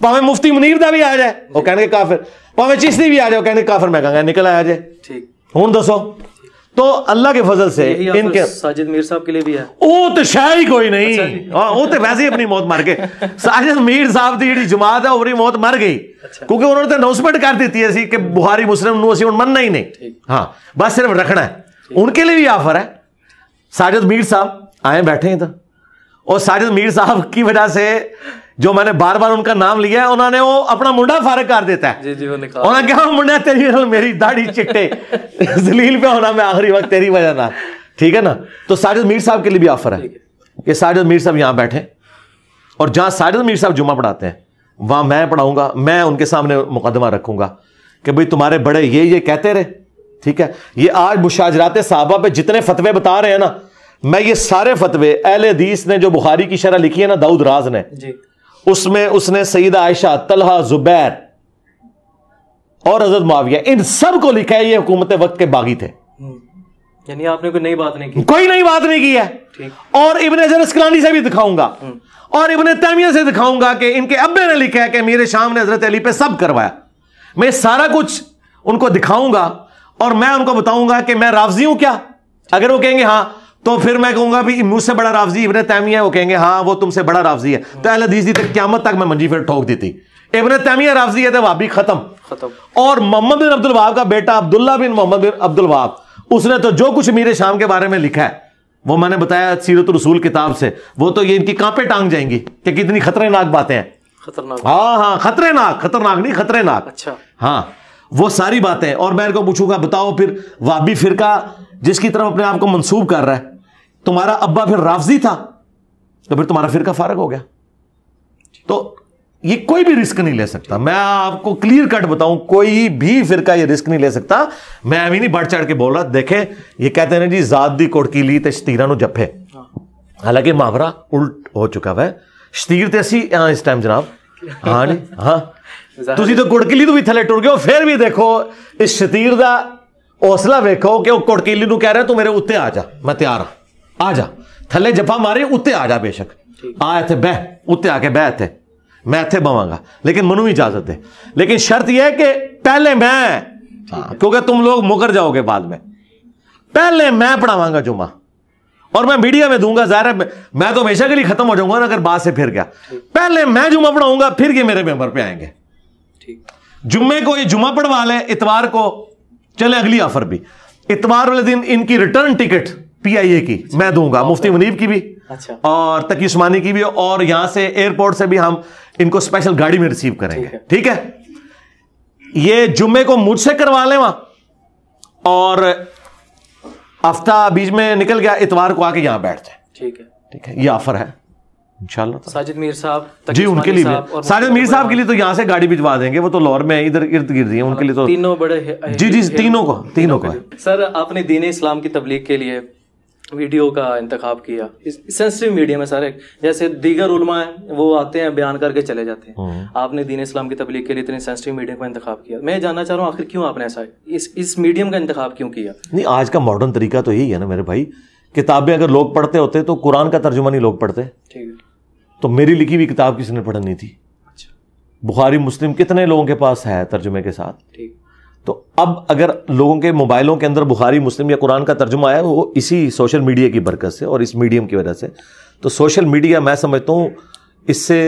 پاویں مفتی منیر دا بھی آ جائے وہ کہنے گے کافر, پاویں چشتی بھی آ جائے وہ کہنے گے کافر. میں کہوں گا نکل آیا جائے. ہوں دسو, تو اللہ کے فضل سے ان کے ساجد میر صاحب کے لیے بھی ہے, وہ تو شاید ہی کوئی نہیں, وہ تو ویسے ہی اپنی موت مر گئے. ساجد میر صاحب دی جڑی جماعت ہے وہ موت مر گئی کیونکہ انہوں نے اناؤنسمنٹ کر دیتی ہے کہ بخاری مسلم نو اسی مننا ہی نہیں, ہاں بس صرف رکھنا ہے. ان کے لیے بھی آفر ہے. ساجد میر صاحب آئے بیٹھے ہیں ادھر, اور ساجد میر صاحب کی وجہ سے جو میں نے بار بار ان کا نام لیا ہے, انہوں نے وہ اپنا منڈا فارغ کر دیتا ہے. انہوں نے کہا منڈا تیری میری داڑھی چٹے ذلیل پہ ہونا میں آخری وقت تیری وجہ نہ, ٹھیک ہے نا. تو ساجد میر صاحب کے لیے بھی آفر ہے کہ ساجد میر صاحب یہاں بیٹھے, اور جہاں ساجد میر صاحب جمعہ پڑھاتے ہیں وہاں میں پڑھاؤں گا. میں ان کے سامنے مقدمہ رکھوں گا کہ بھئی تمہارے بڑے یہ کہتے رہے, ٹھیک ہے. یہ آج مشاجرات صحابہ پہ جتنے فتوے بتا رہے ہیں نا, میں یہ سارے فتوے اہل حدیث نے جو بخاری کی شرح لکھی ہے نا داؤد راز نے, اس میں اس نے سیدہ عائشہ, طلحہ, زبیر اور حضرت معاویہ, ان سب کو لکھا ہے یہ حکومت وقت کے باغی تھے. یعنی آپ نے کوئی نئی بات نہیں کی, کوئی نئی بات نہیں کی ہے. اور ابن حجر اسقلانی سے بھی دکھاؤں گا, اور ابن تیمیہ سے دکھاؤں گا کہ ان کے ابے نے لکھا ہے کہ امیر شام نے حضرت علی پہ سب کروایا. میں سارا کچھ ان کو دکھاؤں گا, اور میں ان کو بتاؤں گا کہ میں رافضی ہوں کیا. اگر وہ کہیں گے ہاں, تو پھر میں کہوں گا بھی مجھ سے بڑا رافضی ابن تیمیہ ہے. وہ کہیں گے ہاں وہ تم سے بڑا رافضی ہے. تو اہل حدیث تک قیامت تک میں منجی پھر ٹھوک دیتی. ابن تیمیہ رافضی ہے تو وہابی ختم. اور محمد بن عبد الوہاب کا بیٹا عبداللہ بن محمد بن عبد الوہاب, اس نے تو جو کچھ امیر شام کے بارے میں لکھا ہے وہ میں نے بتایا سیرت الرسول کتاب سے, وہ تو یہ ان کی کانپیں ٹانگ جائیں گی کہ کتنی خطرناک باتیں ہیں. خطرناک, ہاں خطرناک نہیں, خطرناک. اچھا ہاں وہ ساری باتیں. اور میں ان کو پوچھوں گا بتاؤ پھر وہابی فرقہ جس کی طرف اپنے آپ کو منسوب کر رہا ہے, تمہارا ابا پھر رافضی تھا تو پھر تمہارا فرقہ فارغ ہو گیا. تو یہ کوئی بھی رسک نہیں لے سکتا. میں آپ کو کلیئر کٹ بتاؤں, کوئی بھی فرقہ یہ رسک نہیں لے سکتا. میں ابھی نہیں بڑھ چڑھ کے بول رہا. دیکھیں یہ کہتے ہیں جی ذات دی کوڑکی لی تے شتیراں نو جپے, حالانکہ محاورہ الٹ ہو چکا ہے. شتیر تے اسی اس ٹائم جناب, ہاں جی ہاں, تسی تو کوڑکیلی تو بھی تھلے ٹر گئے ہو. پھر بھی دیکھو اس شتیر دا حوصلہ ویکھو کہ وہ کوڑکیلی نو کہہ رہا ہے تو میرے اتنے آ جا, میں تیار ہوں, آ جا تھلے جفا مارے اتنے آ جا, بے شک آ اتنے بہ, اتنے آ کے بہ اتنے, میں اتنے بواں گا, لیکن منو اجازت دے. لیکن شرط یہ ہے کہ پہلے میں, کیونکہ تم لوگ مکر جاؤ گے بعد میں, پہلے میں پڑھاواں گا جمعہ, اور میں میڈیا میں دوں گا. ظاہر ہے میں تو ہمیشہ کے لیے ختم ہو جاؤں گا نا اگر بات سے پھر گیا. پہلے میں جمعہ پڑھاؤں گا, پھر یہ میرے ممبر پہ آئیں گے. جمعے کو یہ جمعہ پڑھوا لیں, اتوار کو چلے اگلی آفر بھی, اتوار والے دن ان کی ریٹرن ٹکٹ پی آئی اے کی میں دوں گا, مفتی منیب کی بھی اور تقی عثمانی کی بھی, اور یہاں سے ایئرپورٹ سے بھی ہم ان کو اسپیشل گاڑی میں ریسیو کریں گے. ٹھیک ہے, یہ جمعے کو مجھ سے کروا لیں وہاں, اور ہفتہ بیچ میں نکل گیا, اتوار کو آ کے یہاں بیٹھ جائیں. ٹھیک ہے, یہ آفر ہے انشاءاللہ. ساجد میر صاحب جی ان کے لیے بھی, ساجد میر صاحب کے لیے تو یہاں سے گاڑی بھجوا دیں گے, وہ تو لاہور میں ادھر ارد گرد ہیں, ان کے لیے تو تینوں بڑے, جی تینوں کو. سر آپ نے دین اسلام کی تبلیغ کے لیے ویڈیو کا انتخاب کیا, سینسٹیو میڈیم ہے سارے, جیسے دیگر علماء ہیں وہ آتے ہیں بیان کر کے چلے جاتے ہیں, آپ نے دین اسلام کی تبلیغ کے لیے اتنے سینسٹیو میڈیم کا انتخاب کیا. میں جاننا چاہ رہا ہوں آخر کیوں آپ نے ایسا اس میڈیم کا انتخاب کیوں کیا؟ نہیں, آج کا ماڈرن طریقہ تو یہی ہے نا میرے بھائی, کتابیں اگر لوگ پڑھتے ہوتے تو قرآن کا ترجمہ نہیں لوگ پڑھتے. ٹھیک ہے, تو میری لکھی ہوئی کتاب کسی نے پڑھنی تھی. بخاری مسلم کتنے لوگوں کے پاس ہے ترجمے کے ساتھ. تو اب اگر لوگوں کے موبائلوں کے اندر بخاری مسلم یا قرآن کا ترجمہ آیا وہ اسی سوشل میڈیا کی برکت سے اور اس میڈیم کی وجہ سے. تو سوشل میڈیا میں سمجھتا ہوں اس سے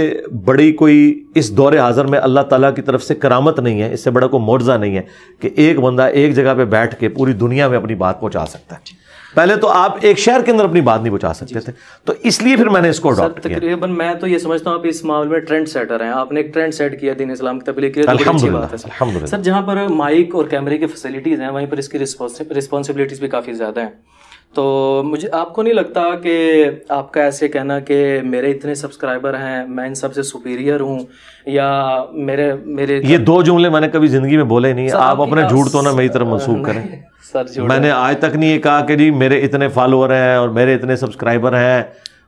بڑی کوئی اس دور حاضر میں اللہ تعالیٰ کی طرف سے کرامت نہیں ہے, اس سے بڑا کوئی معجزہ نہیں ہے کہ ایک بندہ ایک جگہ پہ بیٹھ کے پوری دنیا میں اپنی بات پہنچا سکتا ہے. پہلے تو آپ ایک شہر کے اندر اپنی بات نہیں پہنچا سکتے تھے، تو اس لیے پھر میں نے اس کو اڈاپٹ کیا۔ تقریباً میں تو یہ سمجھتا ہوں آپ اس معاملے میں ٹرینڈ سیٹر ہیں، آپ نے ایک ٹرینڈ سیٹ کیا دین اسلام کی تبلیغ کے لیے، الحمدللہ۔ سر جہاں پر مائک اور کیمرے کی فیسلٹیز ہیں وہیں پر اس کی رسپانسبلٹیز بھی کافی زیادہ ہیں، تو مجھے آپ کو نہیں لگتا کہ آپ کا ایسے کہنا کہ میرے اتنے سبسکرائبر ہیں میں ان سب سے سپیریئر ہوں، یا میرے یہ دو جملے میں نے کبھی زندگی میں بولے نہیں، آپ اپنے جھوٹ تو نہ میری طرف منسوخ کریں۔ میں نے آج تک نہیں یہ کہا کہ جی میرے اتنے فالوور ہیں اور میرے اتنے سبسکرائبر ہیں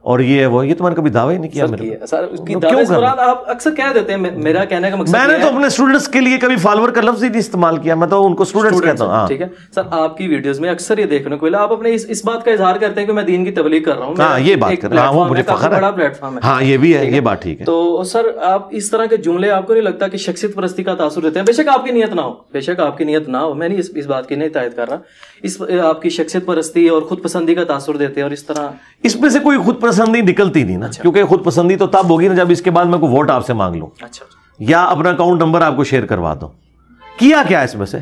اور یہ وہ، یہ تو میں نے کبھی دعویٰ ہی نہیں کیا۔ آپ اکثر کہہ دیتے ہیں، میرا کہنے کا مقصد میں نے تو اپنے اسٹوڈنٹس کے لیے کبھی فالوور کا لفظ ہی نہیں استعمال کیا، میں تو ان کو اسٹوڈنٹس کہتا ہوں۔ ٹھیک ہے سر، آپ کی ویڈیوز میں اکثر یہ دیکھنے کو ملا آپ اپنے اس بات کا اظہار کرتے ہیں کہ میں دین کی تبلیغ کر رہا ہوں۔ ہاں یہ بات کر رہا ہوں، مجھے فخر ہے، بڑا پلیٹ فارم ہے۔ ہاں یہ بھی ہے، یہ بات ٹھیک ہے۔ تو سر آپ اس طرح کے جملے آپ کو نہیں لگتا کہ شخصیت پرستی کا تاثر دیتے ہیں؟ بے شک آپ کی نیت نہ ہو، بے شک آپ کی نیت نہ ہو، میں نہیں اس بات کی نہیں تائید کر رہا، اس آپ کی شخصیت پرستی اور خود پسندی کا تاثر دیتے ہیں، اور اس طرح اس میں سے کوئی خود پسندی نکلتی نہیں نا، کیونکہ خود پسندی تو تب ہوگی نا جب اس کے بعد میں کوئی ووٹ آپ سے مانگ لوں یا اپنا اکاؤنٹ نمبر آپ کو شیئر کروا دوں۔ کیا کیا اس میں سے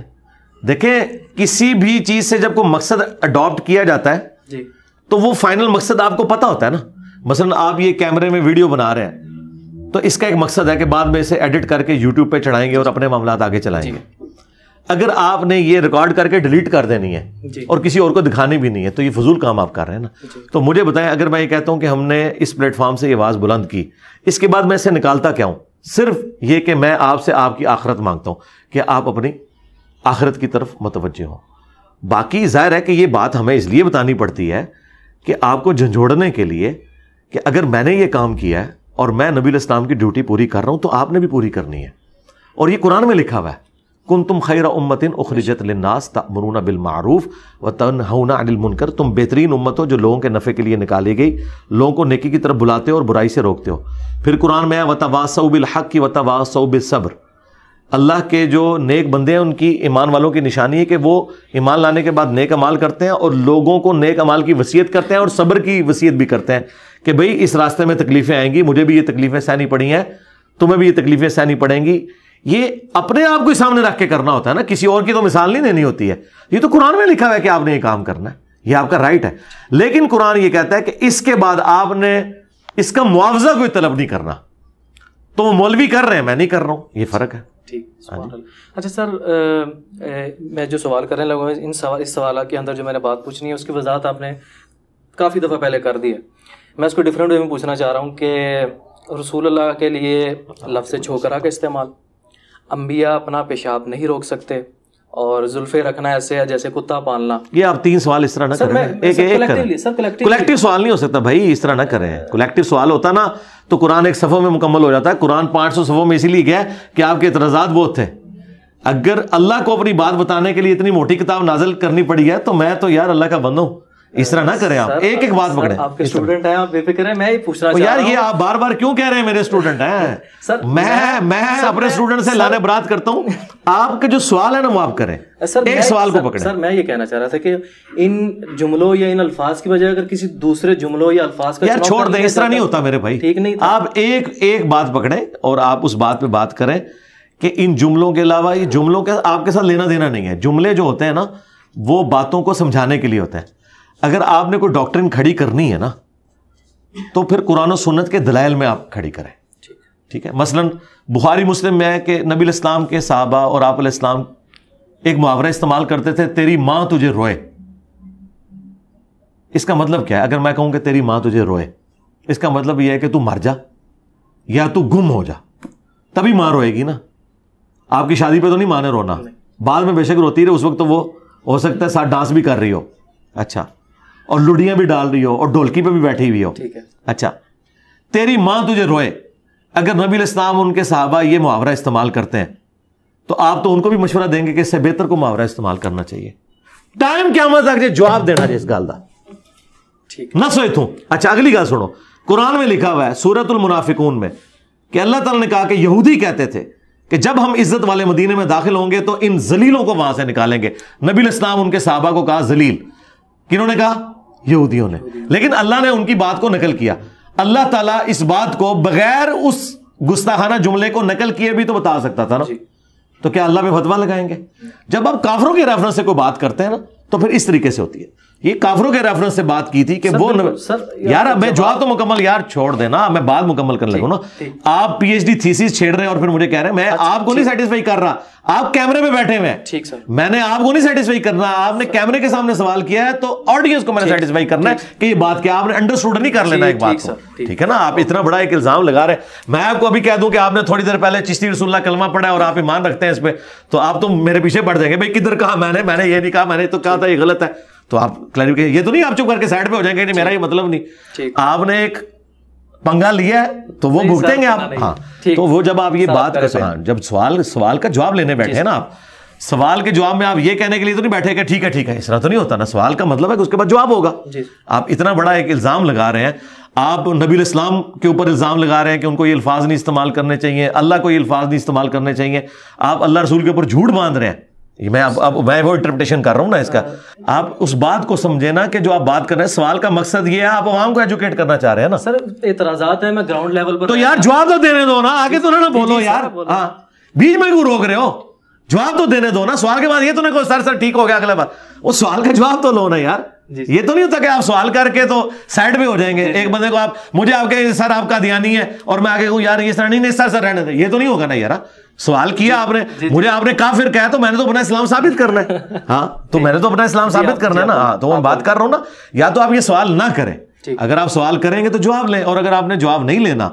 دیکھیں، کسی بھی چیز سے جب کوئی مقصد اڈاپٹ کیا جاتا ہے تو وہ فائنل مقصد آپ کو پتا ہوتا ہے نا۔ مثلا آپ یہ کیمرے میں ویڈیو بنا رہے ہیں تو اس کا ایک مقصد ہے کہ بعد میں اسے ایڈٹ کر کے یوٹیوب پہ چڑھائیں گے اور اپنے معاملات آگے چلائیں گے۔ اگر آپ نے یہ ریکارڈ کر کے ڈیلیٹ کر دینی ہے اور کسی اور کو دکھانی بھی نہیں ہے تو یہ فضول کام آپ کر رہے ہیں نا۔ تو مجھے بتائیں، اگر میں یہ کہتا ہوں کہ ہم نے اس پلیٹ فارم سے یہ آواز بلند کی، اس کے بعد میں اسے نکالتا کیا ہوں؟ صرف یہ کہ میں آپ سے آپ کی آخرت مانگتا ہوں کہ آپ اپنی آخرت کی طرف متوجہ ہوں۔ باقی ظاہر ہے کہ یہ بات ہمیں اس لیے بتانی پڑتی ہے کہ آپ کو جھنجھوڑنے کے لیے کہ اگر میں نے یہ کام کیا ہے اور میں نبی علیہ السلام کی ڈیوٹی پوری کر رہا ہوں تو آپ نے بھی پوری کرنی ہے، اور یہ قرآن میں لکھا ہوا ہے، کنتم خیر امۃ اخرجت للناس تأمرون بالمعروف وتنہون عن المنکر، تم بہترین امت ہو جو لوگوں کے نفع کے لیے نکالی گئی، لوگوں کو نیکی کی طرف بلاتے ہو اور برائی سے روکتے ہو۔ پھر قرآن میں ہے وتواصوا بالحق وتواصوا بالصبر، اللہ کے جو نیک بندے ہیں ان کی، ایمان والوں کی نشانی ہے کہ وہ ایمان لانے کے بعد نیک اعمال کرتے ہیں اور لوگوں کو نیک اعمال کی وصیت کرتے ہیں اور صبر کی وصیت بھی کرتے ہیں کہ بھئی اس راستے میں تکلیفیں آئیں گی، مجھے بھی یہ تکلیفیں سہنی پڑی ہیں، تمہیں بھی یہ تکلیفیں سہنی پڑیں گی۔ یہ اپنے آپ کو سامنے رکھ کے کرنا ہوتا ہے نا، کسی اور کی تو مثال نہیں دینی ہوتی ہے۔ یہ تو قرآن میں لکھا ہوا ہے کہ آپ نے یہ کام کرنا ہے، یہ آپ کا رائٹ ہے، لیکن قرآن یہ کہتا ہے کہ اس کے بعد آپ نے اس کا معاوضہ کوئی طلب نہیں کرنا۔ تو وہ مولوی کر رہے ہیں، میں نہیں کر رہا ہوں، یہ فرق ہے۔ ٹھیک۔ اچھا سر، میں جو سوال کرنے لگا ہوں اس سوال کے اندر جو میں نے بات پوچھنی ہے اس کی وضاحت آپ نے کافی دفعہ پہلے کر دی ہے، میں اس کو ڈفرینٹ وے میں پوچھنا چاہ رہا ہوں کہ رسول اللہ کے لیے لفظ چھوکرا کا استعمال، انبیاء اپنا پیشاب نہیں روک سکتے، اور زلفے رکھنا ایسے ہے جیسے کتا پالنا۔ یہ آپ تین سوال اس طرح نہ کریں، کلیکٹیو سوال نہیں ہو سکتا بھائی، اس طرح نہ کریں۔ کلیکٹیو سوال ہوتا نا تو قرآن ایک صفحہ میں مکمل ہو جاتا ہے۔ قرآن 500 صفحوں میں اسی لیے گیا کہ آپ کے اعتراضات بہت تھے۔ اگر اللہ کو اپنی بات بتانے کے لیے اتنی موٹی کتاب نازل کرنی پڑی ہے تو میں تو یار اللہ کا بندہ ہوں، اس طرح نہ کریں آپ، ایک ایک بات پکڑیں۔ آپ کے اسٹوڈنٹ ہیں، آپ بے فکر ہیں، میں یہ پوچھنا چاہ رہا ہوں یار یہ آپ بار بار کیوں کہہ رہے ہیں میرے اسٹوڈنٹ ہیں؟ میں اپنے اسٹوڈنٹ سے لانے برات کرتا ہوں، آپ کے جو سوال ہے نا وہ آپ کریں، ایک سوال کو پکڑیں۔ سر میں یہ کہنا چاہ رہا تھا کہ ان جملوں یا ان الفاظ کی بجائے اگر کسی دوسرے جملوں یا الفاظ کا یار چھوڑ دیں، اس طرح نہیں ہوتا میرے بھائی، ٹھیک نہیں۔ آپ ایک بات پکڑیں اور آپ اس بات پہ بات کریں کہ ان جملوں کے علاوہ یہ جملوں کا آپ کے ساتھ لینا دینا نہیں ہے۔ جملے جو ہوتے ہیں نا وہ باتوں کو سمجھانے کے لیے ہوتے ہیں۔ اگر آپ نے کوئی ڈاکٹرن کھڑی کرنی ہے نا تو پھر قرآن و سنت کے دلائل میں آپ کھڑی کریں، ٹھیک ہے؟ مثلا بخاری مسلم میں ہے کہ نبی علیہ السلام کے صحابہ اور آپ علیہ السلام ایک محاورہ استعمال کرتے تھے، تیری ماں تجھے روئے۔ اس کا مطلب کیا ہے؟ اگر میں کہوں کہ تیری ماں تجھے روئے، اس کا مطلب یہ ہے کہ تو مر جا یا تو گم ہو جا، تبھی ماں روئے گی نا۔ آپ کی شادی پہ تو نہیں ماں نے رونا، بعد میں بے شک روتی رہے، اس وقت تو وہ ہو سکتا ہے ساتھ ڈانس بھی کر رہی ہو، اچھا، اور لڑیاں بھی ڈال رہی ہو اور ڈھولکی پہ بھی بیٹھی ہوئی ہو، ٹھیک ہے، اچھا، تیری ماں تجھے روئے۔ اگر نبی علیہ السلام ان کے صحابہ یہ محاورہ استعمال کرتے ہیں تو آپ تو ان کو بھی مشورہ دیں گے کہ اس سے بہتر کو محاورہ استعمال کرنا چاہیے۔ ٹائم قیامت تک جواب دینا جس گل دا نہ سوئے تھوں۔ اچھا اگلی گل سنو، قرآن میں لکھا ہوا ہے سورۃ المنافقون میں کہ اللہ تعالیٰ نے کہا کہ یہودی کہتے تھے کہ جب ہم عزت والے مدینے میں داخل ہوں گے تو ان ذلیلوں کو وہاں سے نکالیں گے۔ نبی علیہ السلام ان کے صحابہ کو کہا ذلیل، کنہوں نے کہا؟ یہودیوں نے، لیکن اللہ نے ان کی بات کو نقل کیا۔ اللہ تعالیٰ اس بات کو بغیر اس گستاخانہ جملے کو نقل کیے بھی تو بتا سکتا تھا نا، تو کیا اللہ پہ فتویٰ لگائیں گے؟ جب آپ کافروں کے ریفرنس سے کوئی بات کرتے ہیں نا تو پھر اس طریقے سے ہوتی ہے۔ یہ کافروں کے ریفرنس سے بات کی تھی کہ وہ یار میں جواب تو مکمل یار چھوڑ دینا, میں بات مکمل کرنے لگوں نا. آپ پی ایچ ڈی تھیسس چھیڑ رہے ہیں اور پھر مجھے کہہ رہے ہیں میں آپ کو نہیں سیٹسفائی کر رہا, آپ کیمرے میں بیٹھے ہوئے ہیں. ٹھیک سر, میں نے آپ کو نہیں سیٹسفائی کرنا, آپ نے کیمرے کے سامنے سوال کیا ہے تو آڈینس کو میں نے سیٹسفائی کرنا ہے کہ یہ بات کیا آپ نے انڈرسٹوڈ نہیں کر لینا ایک بات کو. ٹھیک ہے نا, آپ اتنا بڑا ایک الزام لگا رہے ہیں. میں آپ کو ابھی کہہ دوں کہ آپ نے تھوڑی دیر پہلے چشتی رسول اللہ کلمہ پڑھا ہے اور آپ ایمان رکھتے ہیں اس پہ, تو آپ تو میرے پیچھے پڑ جائیں گے بھائی کدھر کہا میں نے یہ نہیں کہا, میں نے تو کہا تھا یہ غلط ہے. تو آپ کلیریفیکیشن, یہ تو نہیں آپ چپ کر کے سائڈ پہ ہو جائیں گے, میرا یہ مطلب نہیں. آپ نے ایک پنگا لیا ہے تو وہ بھگتیں گے آپ. ہاں, تو وہ جب آپ یہ بات جب سوال کا جواب لینے بیٹھے ہیں نا, آپ سوال کے جواب میں آپ یہ کہنے کے لیے تو نہیں بیٹھے کہ ٹھیک ہے اس طرح تو نہیں ہوتا نا. سوال کا مطلب ہے کہ اس کے بعد جواب ہوگا. آپ اتنا بڑا ایک الزام لگا رہے ہیں, آپ نبی الاسلام کے اوپر الزام لگا رہے ہیں کہ ان کو یہ الفاظ نہیں استعمال کرنے چاہیے, اللہ کو یہ الفاظ نہیں استعمال کرنے چاہیے, آپ اللہ رسول کے اوپر جھوٹ باندھ رہے ہیں. میں وہ انٹرپریٹیشن کر رہا ہوں نا اس کا. آپ اس بات کو سمجھے نا کہ جو آپ بات کر رہے ہیں سوال کا مقصد یہ ہے, آپ عوام کو ایجوکیٹ کرنا چاہ رہے ہیں نا. سر اعتراضات ہیں, میں گراؤنڈ لیول پر, تو یار جواب تو دینے دو نا, آگے تو نہ بولو یار. ہاں, بیچ میں کیوں روک رہے ہو, جواب تو دینے دو نا. سوال کے بعد یہ تو نہیں کہو سر ٹھیک ہو گیا اگلے بار, وہ سوال کا جواب تو لو نا یار. یہ تو نہیں ہوتا کہ آپ سوال کر کے تو سائڈ پہ ہو جائیں گے. ایک بندے کو آپ مجھے آپ کے سر آپ کا دیانی ہے اور میں آگے کہوں یار یہ سر نہیں سر رہنے دیں, یہ تو نہیں ہوگا نا یار. سوال کیا آپ نے, مجھے آپ نے کافر کہا تو میں نے تو اپنا اسلام ثابت کرنا ہے. ہاں, تو میں نے تو اپنا اسلام ثابت کرنا ہے نا. ہاں, تو میں بات کر رہا ہوں نا. یا تو آپ یہ سوال نہ کریں, اگر آپ سوال کریں گے تو جواب لیں, اور اگر آپ نے جواب نہیں لینا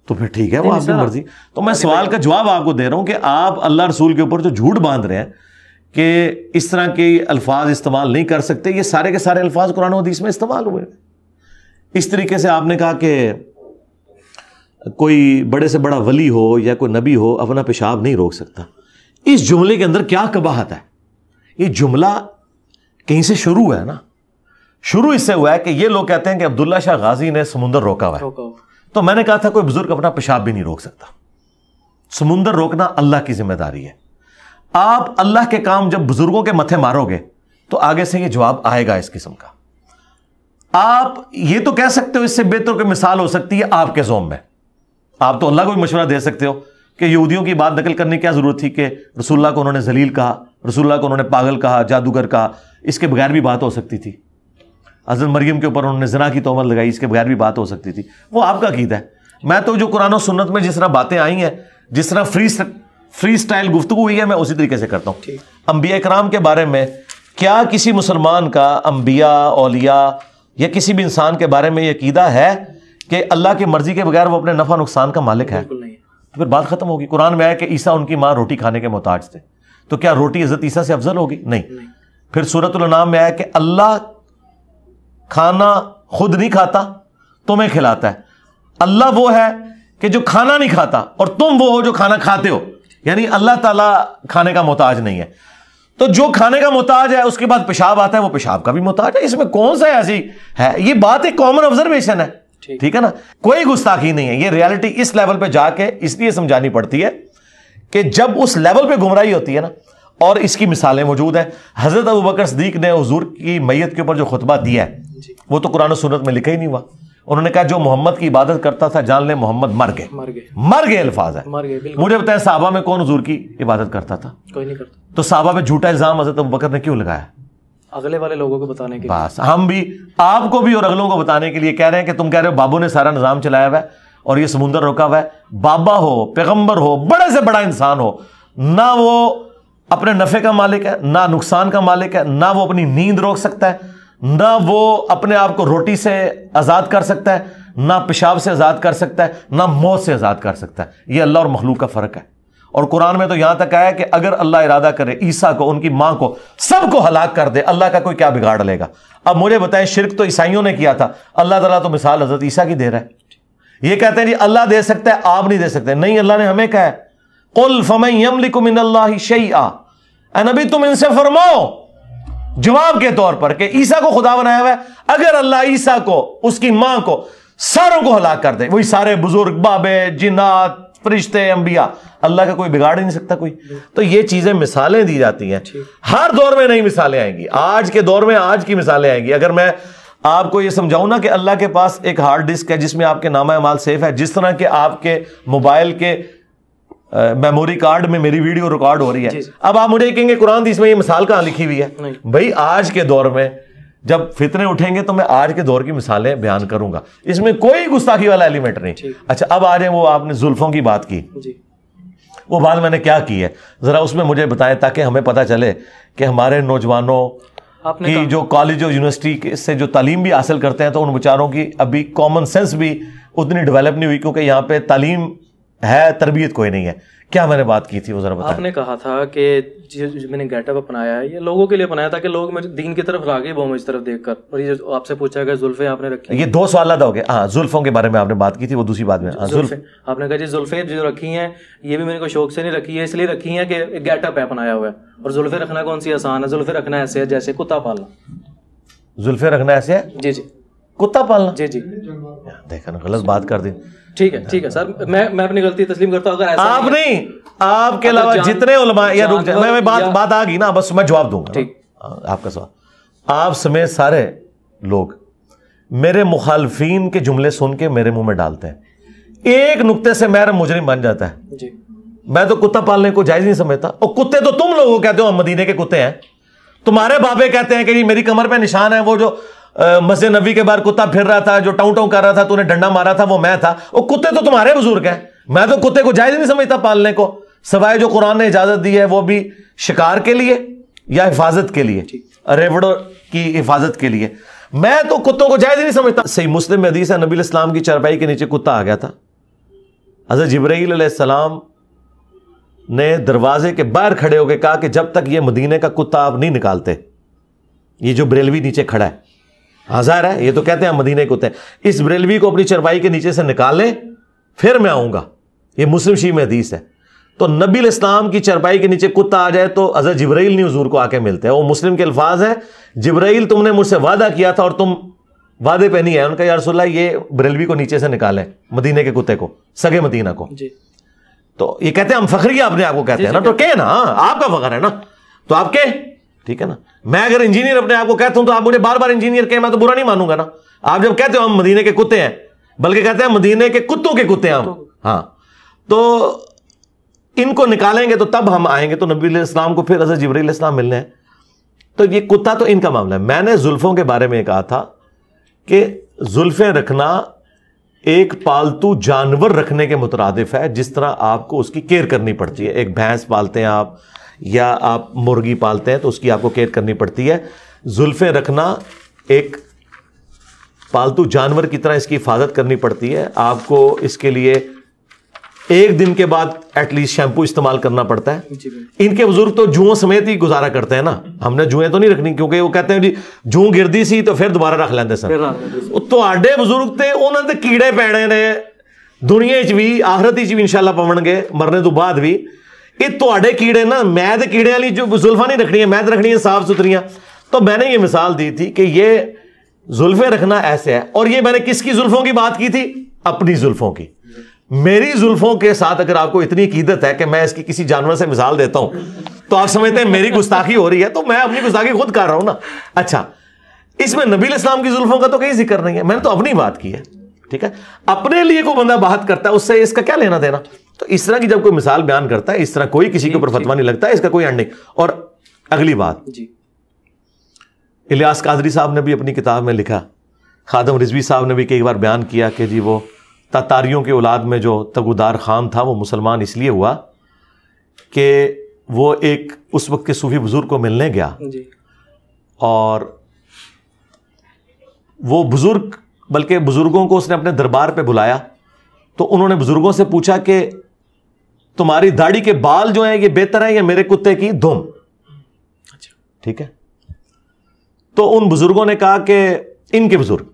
تو پھر ٹھیک ہے, وہ آپ کی مرضی. تو میں سوال کا جواب آپ کو دے رہا ہوں کہ آپ اللہ رسول کے اوپر جو جھوٹ باندھ رہے ہیں کہ اس طرح کے الفاظ استعمال نہیں کر سکتے, یہ سارے کے سارے الفاظ قرآن و حدیث میں استعمال ہوئے. اس طریقے سے آپ نے کہا کہ کوئی بڑے سے بڑا ولی ہو یا کوئی نبی ہو اپنا پیشاب نہیں روک سکتا. اس جملے کے اندر کیا قباحت ہے؟ یہ جملہ کہیں سے شروع ہے نا. شروع اس سے ہوا ہے کہ یہ لوگ کہتے ہیں کہ عبداللہ شاہ غازی نے سمندر روکا ہوا ہے. تو میں نے کہا تھا کوئی بزرگ اپنا پیشاب بھی نہیں روک سکتا. سمندر روکنا اللہ کی ذمہ داری ہے. آپ اللہ کے کام جب بزرگوں کے متھے مارو گے تو آگے سے یہ جواب آئے گا اس قسم کا. آپ یہ تو کہہ سکتے ہو, اس سے بہتر کوئی مثال ہو سکتی ہے آپ کے زوم میں. آپ تو اللہ کو بھی مشورہ دے سکتے ہو کہ یہودیوں کی بات نقل کرنے کی کیا ضرورت تھی کہ رسول اللہ کو انہوں نے ذلیل کہا, رسول اللہ کو انہوں نے پاگل کہا, جادوگر کہا. اس کے بغیر بھی بات ہو سکتی تھی. حضرت مریم کے اوپر انہوں نے زنا کی تہمت لگائی, اس کے بغیر بھی بات ہو سکتی تھی. وہ آپ کا عقیدہ ہے. میں تو جو قرآن و سنت میں جس طرح باتیں آئی ہیں, جس طرح فری سٹائل گفتگو ہوئی ہے, میں اسی طریقے سے کرتا ہوں. انبیاء کرام کے بارے میں کیا کسی مسلمان کا انبیاء, اولیاء یا کسی بھی انسان کے بارے میں یہ عقیدہ ہے کہ اللہ کی مرضی کے بغیر وہ اپنے نفع نقصان کا مالک ہے؟ تو پھر بات ختم ہوگی. قرآن میں آیا کہ عیسیٰ ان کی ماں روٹی کھانے کے محتاج تھے, تو کیا روٹی حضرت عیسیٰ سے افضل ہوگی؟ نہیں. پھر سورۃ الانعام میں آیا کہ اللہ کھانا خود نہیں کھاتا, تمہیں کھلاتا ہے. اللہ وہ ہے کہ جو کھانا نہیں کھاتا اور تم وہ ہو جو کھانا کھاتے ہو. یعنی اللہ تعالیٰ کھانے کا محتاج نہیں ہے. تو جو کھانے کا محتاج ہے اس کے بعد پیشاب آتا ہے, وہ پیشاب کا بھی محتاج ہے. اس میں کون سا ایسی ہے؟ یہ بات ایک کامن آبزرویشن ہے. ٹھیک ہے نا, کوئی گستاخی نہیں ہے. یہ ریالٹی اس لیول پہ جا کے اس لیے سمجھانی پڑتی ہے کہ جب اس لیول پہ گمراہی ہوتی ہے نا, اور اس کی مثالیں موجود ہیں. حضرت ابوبکر صدیق نے حضور کی میت کے اوپر جو خطبہ دیا ہے وہ تو قرآن و سنت میں لکھا ہی نہیں ہوا. انہوں نے کہا جو محمد کی عبادت کرتا تھا جان لے محمد مر گئے الفاظ ہے. مجھے بتائیں صحابہ میں کون حضور کی عبادت کرتا تھا؟ کوئی نہیں کرتا. تو صحابہ پہ جھوٹا الزام حضرت ابوبکر نے کیوں لگایا؟ اگلے والے لوگوں کو بتانے کے لیے. بس ہم بھی آپ کو بھی اور اگلوں کو بتانے کے لیے کہہ رہے ہیں کہ تم کہہ رہے ہو بابو نے سارا نظام چلایا ہوا ہے اور یہ سمندر روکا ہوا ہے. بابا ہو, پیغمبر ہو, بڑے سے بڑا انسان ہو, نہ وہ اپنے نفع کا مالک ہے, نہ نقصان کا مالک ہے, نہ وہ اپنی نیند روک سکتا ہے, نہ وہ اپنے آپ کو روٹی سے آزاد کر سکتا ہے, نہ پیشاب سے آزاد کر سکتا ہے, نہ موت سے آزاد کر سکتا ہے. یہ اللہ اور مخلوق کا فرق ہے. اور قرآن میں تو یہاں تک آیا کہ اگر اللہ ارادہ کرے عیسیٰ کو, ان کی ماں کو, سب کو ہلاک کر دے, اللہ کا کوئی کیا بگاڑ لے گا؟ اب مجھے بتائیں, شرک تو عیسائیوں نے کیا تھا, اللہ تعالیٰ تو مثال حضرت عیسیٰ کی دے رہا ہے. یہ کہتے ہیں جی اللہ دے سکتا ہے, آپ نہیں دے سکتے. نہیں, اللہ نے ہمیں کہا ہے قل فمن یملک من اللہ شیئا, اے نبی تم ان سے فرماؤ جواب کے طور پر کہ عیسیٰ کو خدا بنایا ہوا ہے. اگر اللہ عیسیٰ کو, اس کی ماں کو, ساروں کو ہلاک کر دے, وہی سارے بزرگ, بابے, جنات, فرشتے, انبیاء, اللہ کا کوئی بگاڑ نہیں سکتا کوئی. تو یہ چیزیں مثالیں دی جاتی ہیں. ہر دور میں نئی مثالیں آئیں گی. آج کے دور میں آج کی مثالیں آئیں گی. اگر میں آپ کو یہ سمجھاؤں نا کہ اللہ کے پاس ایک ہارڈ ڈسک ہے جس میں آپ کے نامہ اعمال سیف ہے, جس طرح کہ آپ کے موبائل کے میموری کارڈ میں میری ویڈیو ریکارڈ ہو رہی ہے. اب آپ مجھے کہیں گے قرآن حدیث میں یہ مثال کہاں لکھی ہوئی ہے؟ بھائی آج کے دور میں جب فتنے اٹھیں گے تو میں آج کے دور کی مثالیں بیان کروں گا, اس میں کوئی گستاخی والا ایلیمنٹ نہیں. اچھا اب آ جائیں, وہ آپ نے زلفوں کی بات کی, وہ بات میں نے کیا کی ہے ذرا اس میں مجھے بتائیں تاکہ ہمیں پتہ چلے کہ ہمارے نوجوانوں کی جو کالج اور یونیورسٹی سے جو تعلیم بھی حاصل کرتے ہیں تو ان بیچاروں کی ابھی کامن سینس بھی اتنی ڈیولپ نہیں ہوئی, کیونکہ یہاں پہ تعلیم ہے تربیت کوئی نہیں ہے. کیا میں نے بات کی تھی وہ ذرا بتائیں. آپ نے کہا تھا کہ میں نے گیٹ اپ اپنایا ہے یہ لوگوں کے لیے اپنایا تھا کہ لوگ دین کی طرف راغب ہوں مجھ طرف دیکھ کر. اور یہ جو آپ سے پوچھا کہ زلفیں آپ نے رکھی, یہ 2 سوال ہو گئے. ہاں زلفوں کے بارے میں آپ نے بات کی تھی, وہ دوسری بات میں آپ نے کہا جی زلفیں جو رکھی ہیں یہ بھی میں نے کوئی شوق سے نہیں رکھی ہے, اس لیے رکھی ہیں کہ گیٹ اپ ہے اپنایا ہوا ہے. اور زلفیں رکھنا کون سی آسان ہے, زلفیں رکھنا ایسے ہے جیسے کتا پالنا. زلفیں رکھنا ایسے ہے جی جی کتا پالنا. جی جی دیکھا نا غلط بات کر دی. ٹھیک ہے سر, میں اپنی غلطی تسلیم کرتا ہوں. اگر آپ نہیں, آپ کے علاوہ جتنے علماء, یا رک جائیں, میں بات آ گئی نا, بس میں جواب دوں گا آپ کا سوال. آپ سمیت سارے لوگ میرے مخالفین کے جملے سن کے میرے منہ میں ڈالتے ہیں, ایک نقطے سے میرا مجرم بن جاتا ہے. جی میں تو کتا پالنے کو جائز نہیں سمجھتا. اور کتے تو تم لوگوں کہتے ہو ہم مدینے کے کتے ہیں, تمہارے بابے کہتے ہیں کہ جی میری کمر پہ نشان ہے, وہ جو مسجد نبی کے باہر کتا پھر رہا تھا جو ٹاؤں ٹاؤں کر رہا تھا تو نے ڈنڈا مارا تھا وہ میں تھا. وہ کتے تو تمہارے بزرگ ہیں, میں تو کتے کو جائز نہیں سمجھتا پالنے کو, سوائے جو قرآن نے اجازت دی ہے وہ بھی شکار کے لیے یا حفاظت کے لیے, ریوڑوں کی حفاظت کے لیے. میں تو کتوں کو جائز نہیں سمجھتا. صحیح مسلم میں حدیث ہے, نبی علیہ السلام کی چارپائی کے نیچے کتا آ گیا تھا. حضرت جبرائیل علیہ السلام نے دروازے کے باہر کھڑے ہو کے کہا کہ جب تک یہ مدینے کا کتا آپ نہیں نکالتے, یہ جو بریلوی نیچے کھڑا ہے ہزار ہے, یہ تو کہتے ہیں مدینے کتے, اس بریلوی کو اپنی چرپائی کے نیچے سے نکال لیں پھر میں آؤں گا. یہ مسلم شریف میں حدیث ہے. تو نبی علیہ السلام کی چرپائی کے نیچے کتا آ جائے تو حضرت جبرائیل نہیں حضور کو آ کے ملتے ہیں. وہ مسلم کے الفاظ ہیں, جبرائیل تم نے مجھ سے وعدہ کیا تھا اور تم وعدے پہ نہیں ہے. ان کا یا رسول اللہ یہ بریلوی کو نیچے سے نکالیں, مدینے کے کتے کو, سگے مدینہ کو. تو یہ کہتے ہیں ہم فخری اپنے آپ کو کہتے ہیں نا, تو کہ نا آپ کا فخر ہے نا, تو آپ کے ٹھیک ہے نا. میں اگر انجینئر اپنے آپ کو کہتا ہوں تو آپ مجھے بار بار انجینئر کہیں, میں تو برا نہیں مانوں گا نا. آپ جب کہتے ہو ہم مدینے کے کتے ہیں, بلکہ کہتے ہیں مدینے کے کتوں کے کتے ہیں ہم, ہاں, تو ان کو نکالیں گے تو تب ہم آئیں گے. تو نبی علیہ السلام کو پھر حضرت جبرائیل علیہ السلام ملنے ہیں. تو یہ کتا تو ان کا معاملہ ہے. میں نے زلفوں کے بارے میں کہا تھا کہ زلفیں رکھنا ایک پالتو جانور رکھنے کے مترادف ہے, جس طرح آپ کو اس کی کیئر کرنی پڑتی ہے. ایک بھینس پالتے ہیں آپ یا آپ مرغی پالتے ہیں تو اس کی آپ کو کیئر کرنی پڑتی ہے. زلفیں رکھنا ایک پالتو جانور کی طرح اس کی حفاظت کرنی پڑتی ہے. آپ کو اس کے لیے 1 دن کے بعد ایٹ لیسٹ شیمپو استعمال کرنا پڑتا ہے. ان کے بزرگ تو جوؤں سمیت ہی گزارا کرتے ہیں نا, ہم نے جوئیں تو نہیں رکھنی, کیونکہ وہ کہتے ہیں جی جوں گردی سی تو پھر دوبارہ رکھ لیندے سن. تو آڈے بزرگ تے انہوں نے کیڑے پیڑے نے دنیا بھی آخرت بھی انشاءاللہ پون گے مرنے تو بعد بھی. یہ تواڈے کیڑے نا, میں تے کیڑے والی جو زلفاں نہیں رکھنی ہے, میں تے رکھنی ہے صاف ستھریاں. تو میں نے یہ مثال دی تھی کہ یہ زلفیں رکھنا ایسے ہے. اور یہ میں نے کس کی زلفوں کی بات کی تھی؟ اپنی زلفوں کی. میری زلفوں کے ساتھ اگر آپ کو اتنی عقیدت ہے کہ میں اس کی کسی جانور سے مثال دیتا ہوں تو آپ سمجھتے ہیں میری گستاخی ہو رہی ہے, تو میں اپنی گستاخی خود کر رہا ہوں نا. اچھا, اس میں نبی علیہ السلام کی زلفوں کا تو کہیں ذکر نہیں ہے, میں نے تو اپنی بات کی ہے. ٹھیک ہے, اپنے لیے کوئی بندہ بات کرتا ہے اس سے اس کا کیا لینا دینا. تو اس طرح کی جب کوئی مثال بیان کرتا ہے, اس طرح کوئی کسی کے اوپر فتویٰ نہیں لگتا ہے, اس کا کوئی اینڈ نہیں. اور اگلی بات, الیاس قادری صاحب نے بھی اپنی کتاب میں لکھا, خادم رضوی صاحب نے بھی کئی بار بیان کیا کہ جی وہ تاتاریوں کے اولاد میں جو تگودار خان تھا وہ مسلمان اس لیے ہوا کہ وہ ایک اس وقت کے صوفی بزرگ کو ملنے گیا, اور وہ بزرگ بلکہ بزرگوں کو اس نے اپنے دربار پہ بلایا, تو انہوں نے بزرگوں سے پوچھا کہ تمہاری داڑھی کے بال جو ہیں یہ بہتر ہیں یا میرے کتے کی دم. ٹھیک ہے, تو ان بزرگوں نے کہا کہ ان کے بزرگ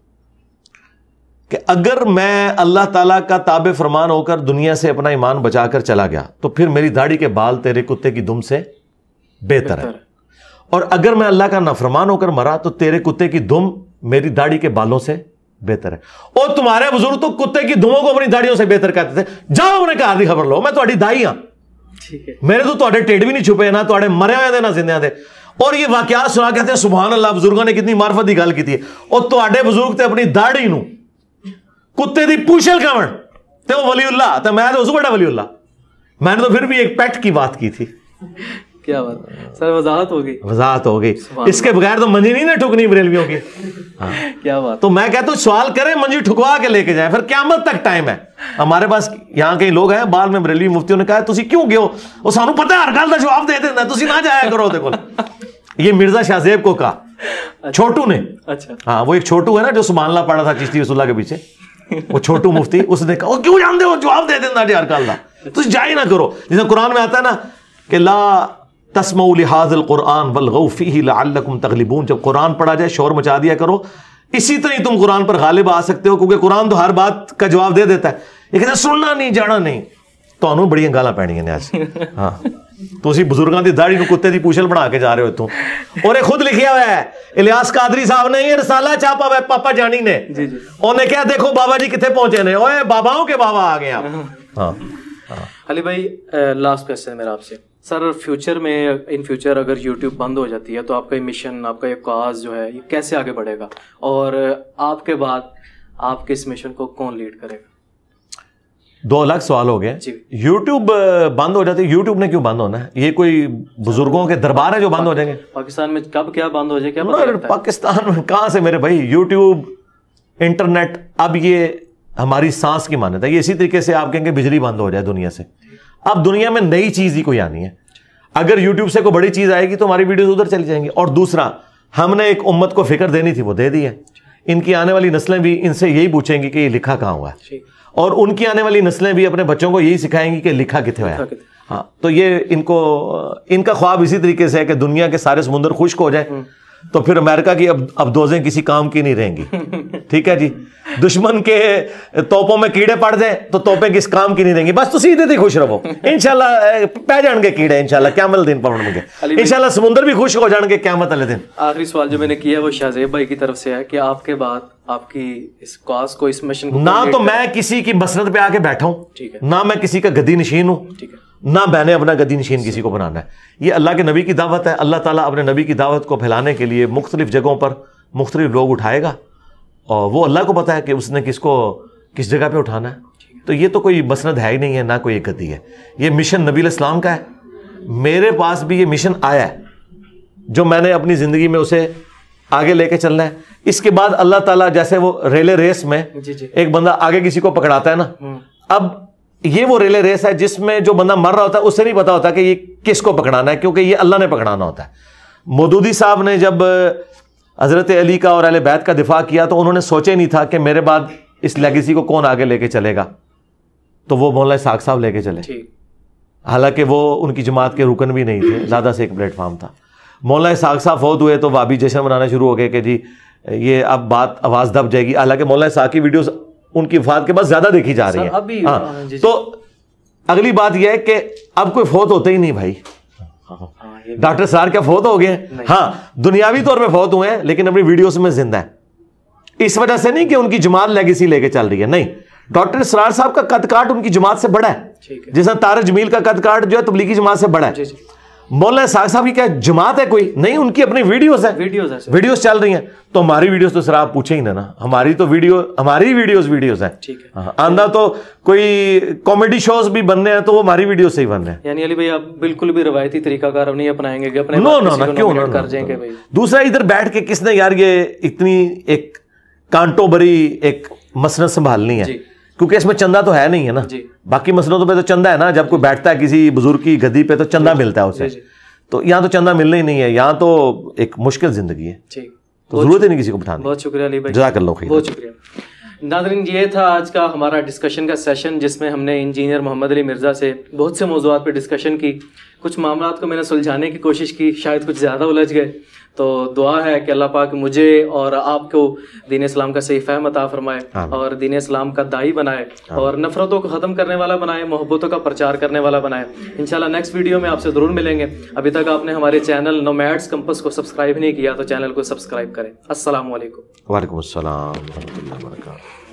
کہ اگر میں اللہ تعالیٰ کا تابع فرمان ہو کر دنیا سے اپنا ایمان بچا کر چلا گیا تو پھر میری داڑھی کے بال تیرے کتے کی دم سے بہتر ہے, اور اگر میں اللہ کا نافرمان ہو کر مرا تو تیرے کتے کی دم میری داڑھی کے بالوں سے بہتر ہے. اور تمہارے بزرگ تو کتے کی دموں کو اپنی داڑیوں سے بہتر کہتے تھے. جاؤ اپنے گھر دی خبر لو, میں تہاڈی دائی ہاں, میرے تو تہاڈے ٹیڈ بھی نہیں چھپے, نہ تہاڈے مرے ہوئے دے نہ زندے دے. اور یہ واقعات سنا کہتے ہیں سبحان اللہ, بزرگوں نے کتنی معرفت کی گل کی تھی. اور تہاڈے بزرگ تے اپنی داڑھی نو کتے دی پوچھل کون تے وہ ولی اللہ, تے میں تو اس بڑا ولی اللہ. میں نے تو پھر بھی ایک پیٹ کی بات کی تھی کیا بات سر, وضاحت ہوگی, وضاحت ہو گئی. اس کے بغیر تو منجی نہیں نا ٹھکنی بریلویوں کی. کیا بات. تو میں کہتا ہوں سوال کریں, منجی ٹھکوا کے لے کے جائیں, پھر قیامت تک ٹائم ہے. ہمارے پاس یہاں کئی لوگ ہیں بال میں بریلوی مفتیوں نے کہا تسی کیوں گئے ہو, وہ سانو پتہ ہے ہر گل دا جواب دے دینا, تسی نہ جایا کرو دے کول. یہ مرزا شاہ زیب کو کہا چھوٹو نے. اچھا ہاں, وہ ایک چھوٹو ہے نا جو سبحان اللہ پڑھا تھا چشتی رسول اللہ کے پیچھے, وہ چھوٹو مفتی, اس نے کہا کیوں جانتے ہو جواب دے دینا جی ہر گل دا, تسی جا ہی نہ کرو. جیسے قرآن میں آتا ہے نا کہ لا تسمعوا لهذا القرآن والغوا فيه لعلكم تغلبون, جب قرآن پڑھا جائے شور مچا دیا کرو, اسی طرح تم قرآن پر غالب آ سکتے ہو, کیونکہ قرآن تو ہر بات کا جواب دے دیتا ہے, لیکن سننا نہیں جانا نہیں. تو انہوں بڑی گالاں پینیاں نے آج. ہاں تو اسی بزرگاں دی داڑھی نو کتے دی پوچھل بنا کے جا رہے ہو تم. اور یہ خود لکھیا ہوا ہے الیاس قادری صاحب نے, یہ رسالہ چھاپا ہوا ہے پاپا جانی نے. انہوں نے کہا دیکھو بابا جی کتنے پہنچے نے, اوے باباؤں کے بابا آ گئے آپ. ہاں علی بھائی لاسٹ کوسچن میرا آپ سے سر, فیوچر میں ان فیوچر اگر یوٹیوب بند ہو جاتی ہے تو آپ کا یہ مشن, آپ کا یہ کاز جو ہے یہ کیسے آگے بڑھے گا, اور آپ کے بعد آپ کے اس مشن کو کون لیڈ کرے گا؟ دو الگ سوال ہو گئے. یوٹیوب بند ہو جاتی ہے, یوٹیوب نے کیوں بند ہونا ہے؟ یہ کوئی بزرگوں کے دربار ہے جو بند ہو جائیں گے؟ پاکستان میں کب کیا بند ہو جائے کیا پتہ لگتا ہے؟ پاکستان میں کہاں سے میرے بھائی, یوٹیوب انٹرنیٹ اب یہ ہماری سانس کی مانت ہے. یہ اسی طریقے سے آپ کہیں گے بجلی بند ہو جائے دنیا سے, اب دنیا میں نئی چیز ہی کوئی آنی ہے. اگر یوٹیوب سے کوئی بڑی چیز آئے گی تو ہماری ویڈیوز ادھر چلی جائیں گی. اور دوسرا, ہم نے ایک امت کو فکر دینی تھی وہ دے دی ہے. ان کی آنے والی نسلیں بھی ان سے یہی پوچھیں گی کہ یہ لکھا کہاں ہوا ہے, اور ان کی آنے والی نسلیں بھی اپنے بچوں کو یہی سکھائیں گی کہ لکھا کتنے ہوا ہے. ہاں تو یہ ان کا خواب اسی طریقے سے ہے کہ دنیا کے سارے سمندر خشک ہو جائیں, تو پھر امریکہ کی اب دوزیں کسی کام کی نہیں رہیں گی. ٹھیک ہے جی, دشمن کے توپوں میں کیڑے پڑ جائیں تو توپیں کس کام کی نہیں رہیں گی. بس تو سیدھے تھی خوش رہو, انشاءاللہ پہ جان گے کیڑے, انشاءاللہ قیامت دن پڑھ گے, انشاءاللہ سمندر بھی خوش ہو جان گے قیامت والے دن. آخری سوال جو میں نے کیا وہ شاہ زیب بھائی کی طرف سے ہے کہ آپ کے بعد آپ کی اس کاز کو, اس مشن کو, نہ تو میں کسی کی مسند پہ آ کے بیٹھا ہوں, نہ میں کسی کا گدی نشین ہوں, نہ میں نے اپنا گدی نشین کسی کو بنانا ہے. یہ اللہ کے نبی کی دعوت ہے. اللہ تعالیٰ اپنے نبی کی دعوت کو پھیلانے کے لیے مختلف جگہوں پر مختلف لوگ اٹھائے گا, اور وہ اللہ کو پتہ ہے کہ اس نے کس کو کس جگہ پہ اٹھانا ہے. تو یہ تو کوئی مسند ہے ہی نہیں ہے, نہ کوئی ایک گدی ہے. یہ مشن نبی علیہ السلام کا ہے. میرے پاس بھی یہ مشن آیا ہے جو میں نے اپنی زندگی میں اسے آگے لے کے چلنا ہے. اس کے بعد اللہ تعالیٰ جیسے وہ ریلے ریس میں ایک بندہ آگے کسی کو پکڑاتا ہے نا, اب یہ وہ ریلے ریس ہے جس میں جو بندہ مر رہا ہوتا ہے اسے نہیں پتا ہوتا کہ یہ کس کو پکڑانا ہے, کیونکہ یہ اللہ نے پکڑانا ہوتا ہے. مودودی صاحب نے جب حضرت علی کا اور اہل بیت کا دفاع کیا تو انہوں نے سوچے نہیں تھا کہ میرے بعد اس لیگیسی کو کون آگے لے کے چلے گا, تو وہ مولانا اسحاق صاحب لے کے چلے. حالانکہ وہ ان کی جماعت کے رکن بھی نہیں تھے, زیادہ سے ایک پلیٹ فارم تھا. مولانا اسحاق صاحب فوت ہوئے تو وہابی جشن منانا شروع ہو گئے کہ جی یہ اب بات آواز دب جائے گی. حالانکہ مولانا اسحاق کی ویڈیوز ان کی وفات کے بعد زیادہ دیکھی جا رہی ہیں. ہاں تو اگلی بات یہ ہے کہ اب کوئی فوت ہوتے ہی نہیں بھائی. ڈاکٹر سار کیا فوت ہو گئے ہیں؟ ہاں دنیاوی طور پہ فوت ہوئے ہیں, لیکن اپنی ویڈیوز میں زندہ ہیں. اس وجہ سے نہیں کہ ان کی جماعت لیگیسی لے کے چل رہی ہے, نہیں. ڈاکٹر اسرار صاحب کا قد کاٹ ان کی جماعت سے بڑا ہے, جیسا طارق جمیل کا قد کاٹ جو ہے تبلیغی جماعت سے بڑا ہے. مولانا اسحاق صاحب کی کیا جماعت ہے کوئی نہیں, ان کی اپنی ویڈیوز ہیں, ویڈیوز چل رہی ہیں. تو ہماری ویڈیوز تو سر آپ پوچھیں ہی نا, ہماری تو ہماری ویڈیوز ہیں. آندہ تو کوئی کامیڈی شوز بھی بننے ہیں تو وہ ہماری ویڈیو سے ہی بن رہے ہیں. یعنی علی بھائی آپ بالکل بھی روایتی طریقہ کار نہیں اپنائیں گے کہ اپنے کیوں کر جائیں گے. دوسرا ادھر بیٹھ کے کس نے یار یہ اتنی ایک کانٹوں بری ایک مسند سنبھالنی ہے, کیونکہ اس میں چندہ تو ہے نہیں ہے نا. باقی مسندوں پہ تو چندہ ہے نا, جب کوئی بیٹھتا ہے کسی بزرگ کی گدی پہ تو چندہ ملتا ہے اسے. تو یہاں تو چندہ ملنا ہی نہیں ہے, یہاں تو ایک مشکل زندگی ہے, تو ضرورت ہی نہیں کسی کو بٹھانے. بہت شکریہ علی بھائی, جزاک اللہ خیر. بہت شکریہ. ناظرین یہ تھا آج کا ہمارا ڈسکشن کا سیشن, جس میں ہم نے انجینئر محمد علی مرزا سے بہت سے موضوعات پہ ڈسکشن کی. کچھ معاملات کو میں نے سلجھانے کی کوشش کی, شاید کچھ زیادہ الجھ گئے. تو دعا ہے کہ اللہ پاک مجھے اور آپ کو دین اسلام کا صحیح فہم عطا فرمائے, اور دین اسلام کا داعی بنائے, اور نفرتوں کو ختم کرنے والا بنائے, محبتوں کا پرچار کرنے والا بنائے. انشاءاللہ نیکسٹ ویڈیو میں آپ سے ضرور ملیں گے. ابھی تک آپ نے ہمارے چینل نومیڈس کمپس کو سبسکرائب نہیں کیا تو چینل کو سبسکرائب کریں. السلام علیکم. وعلیکم السلام ورحمۃ اللہ وبرکاتہ.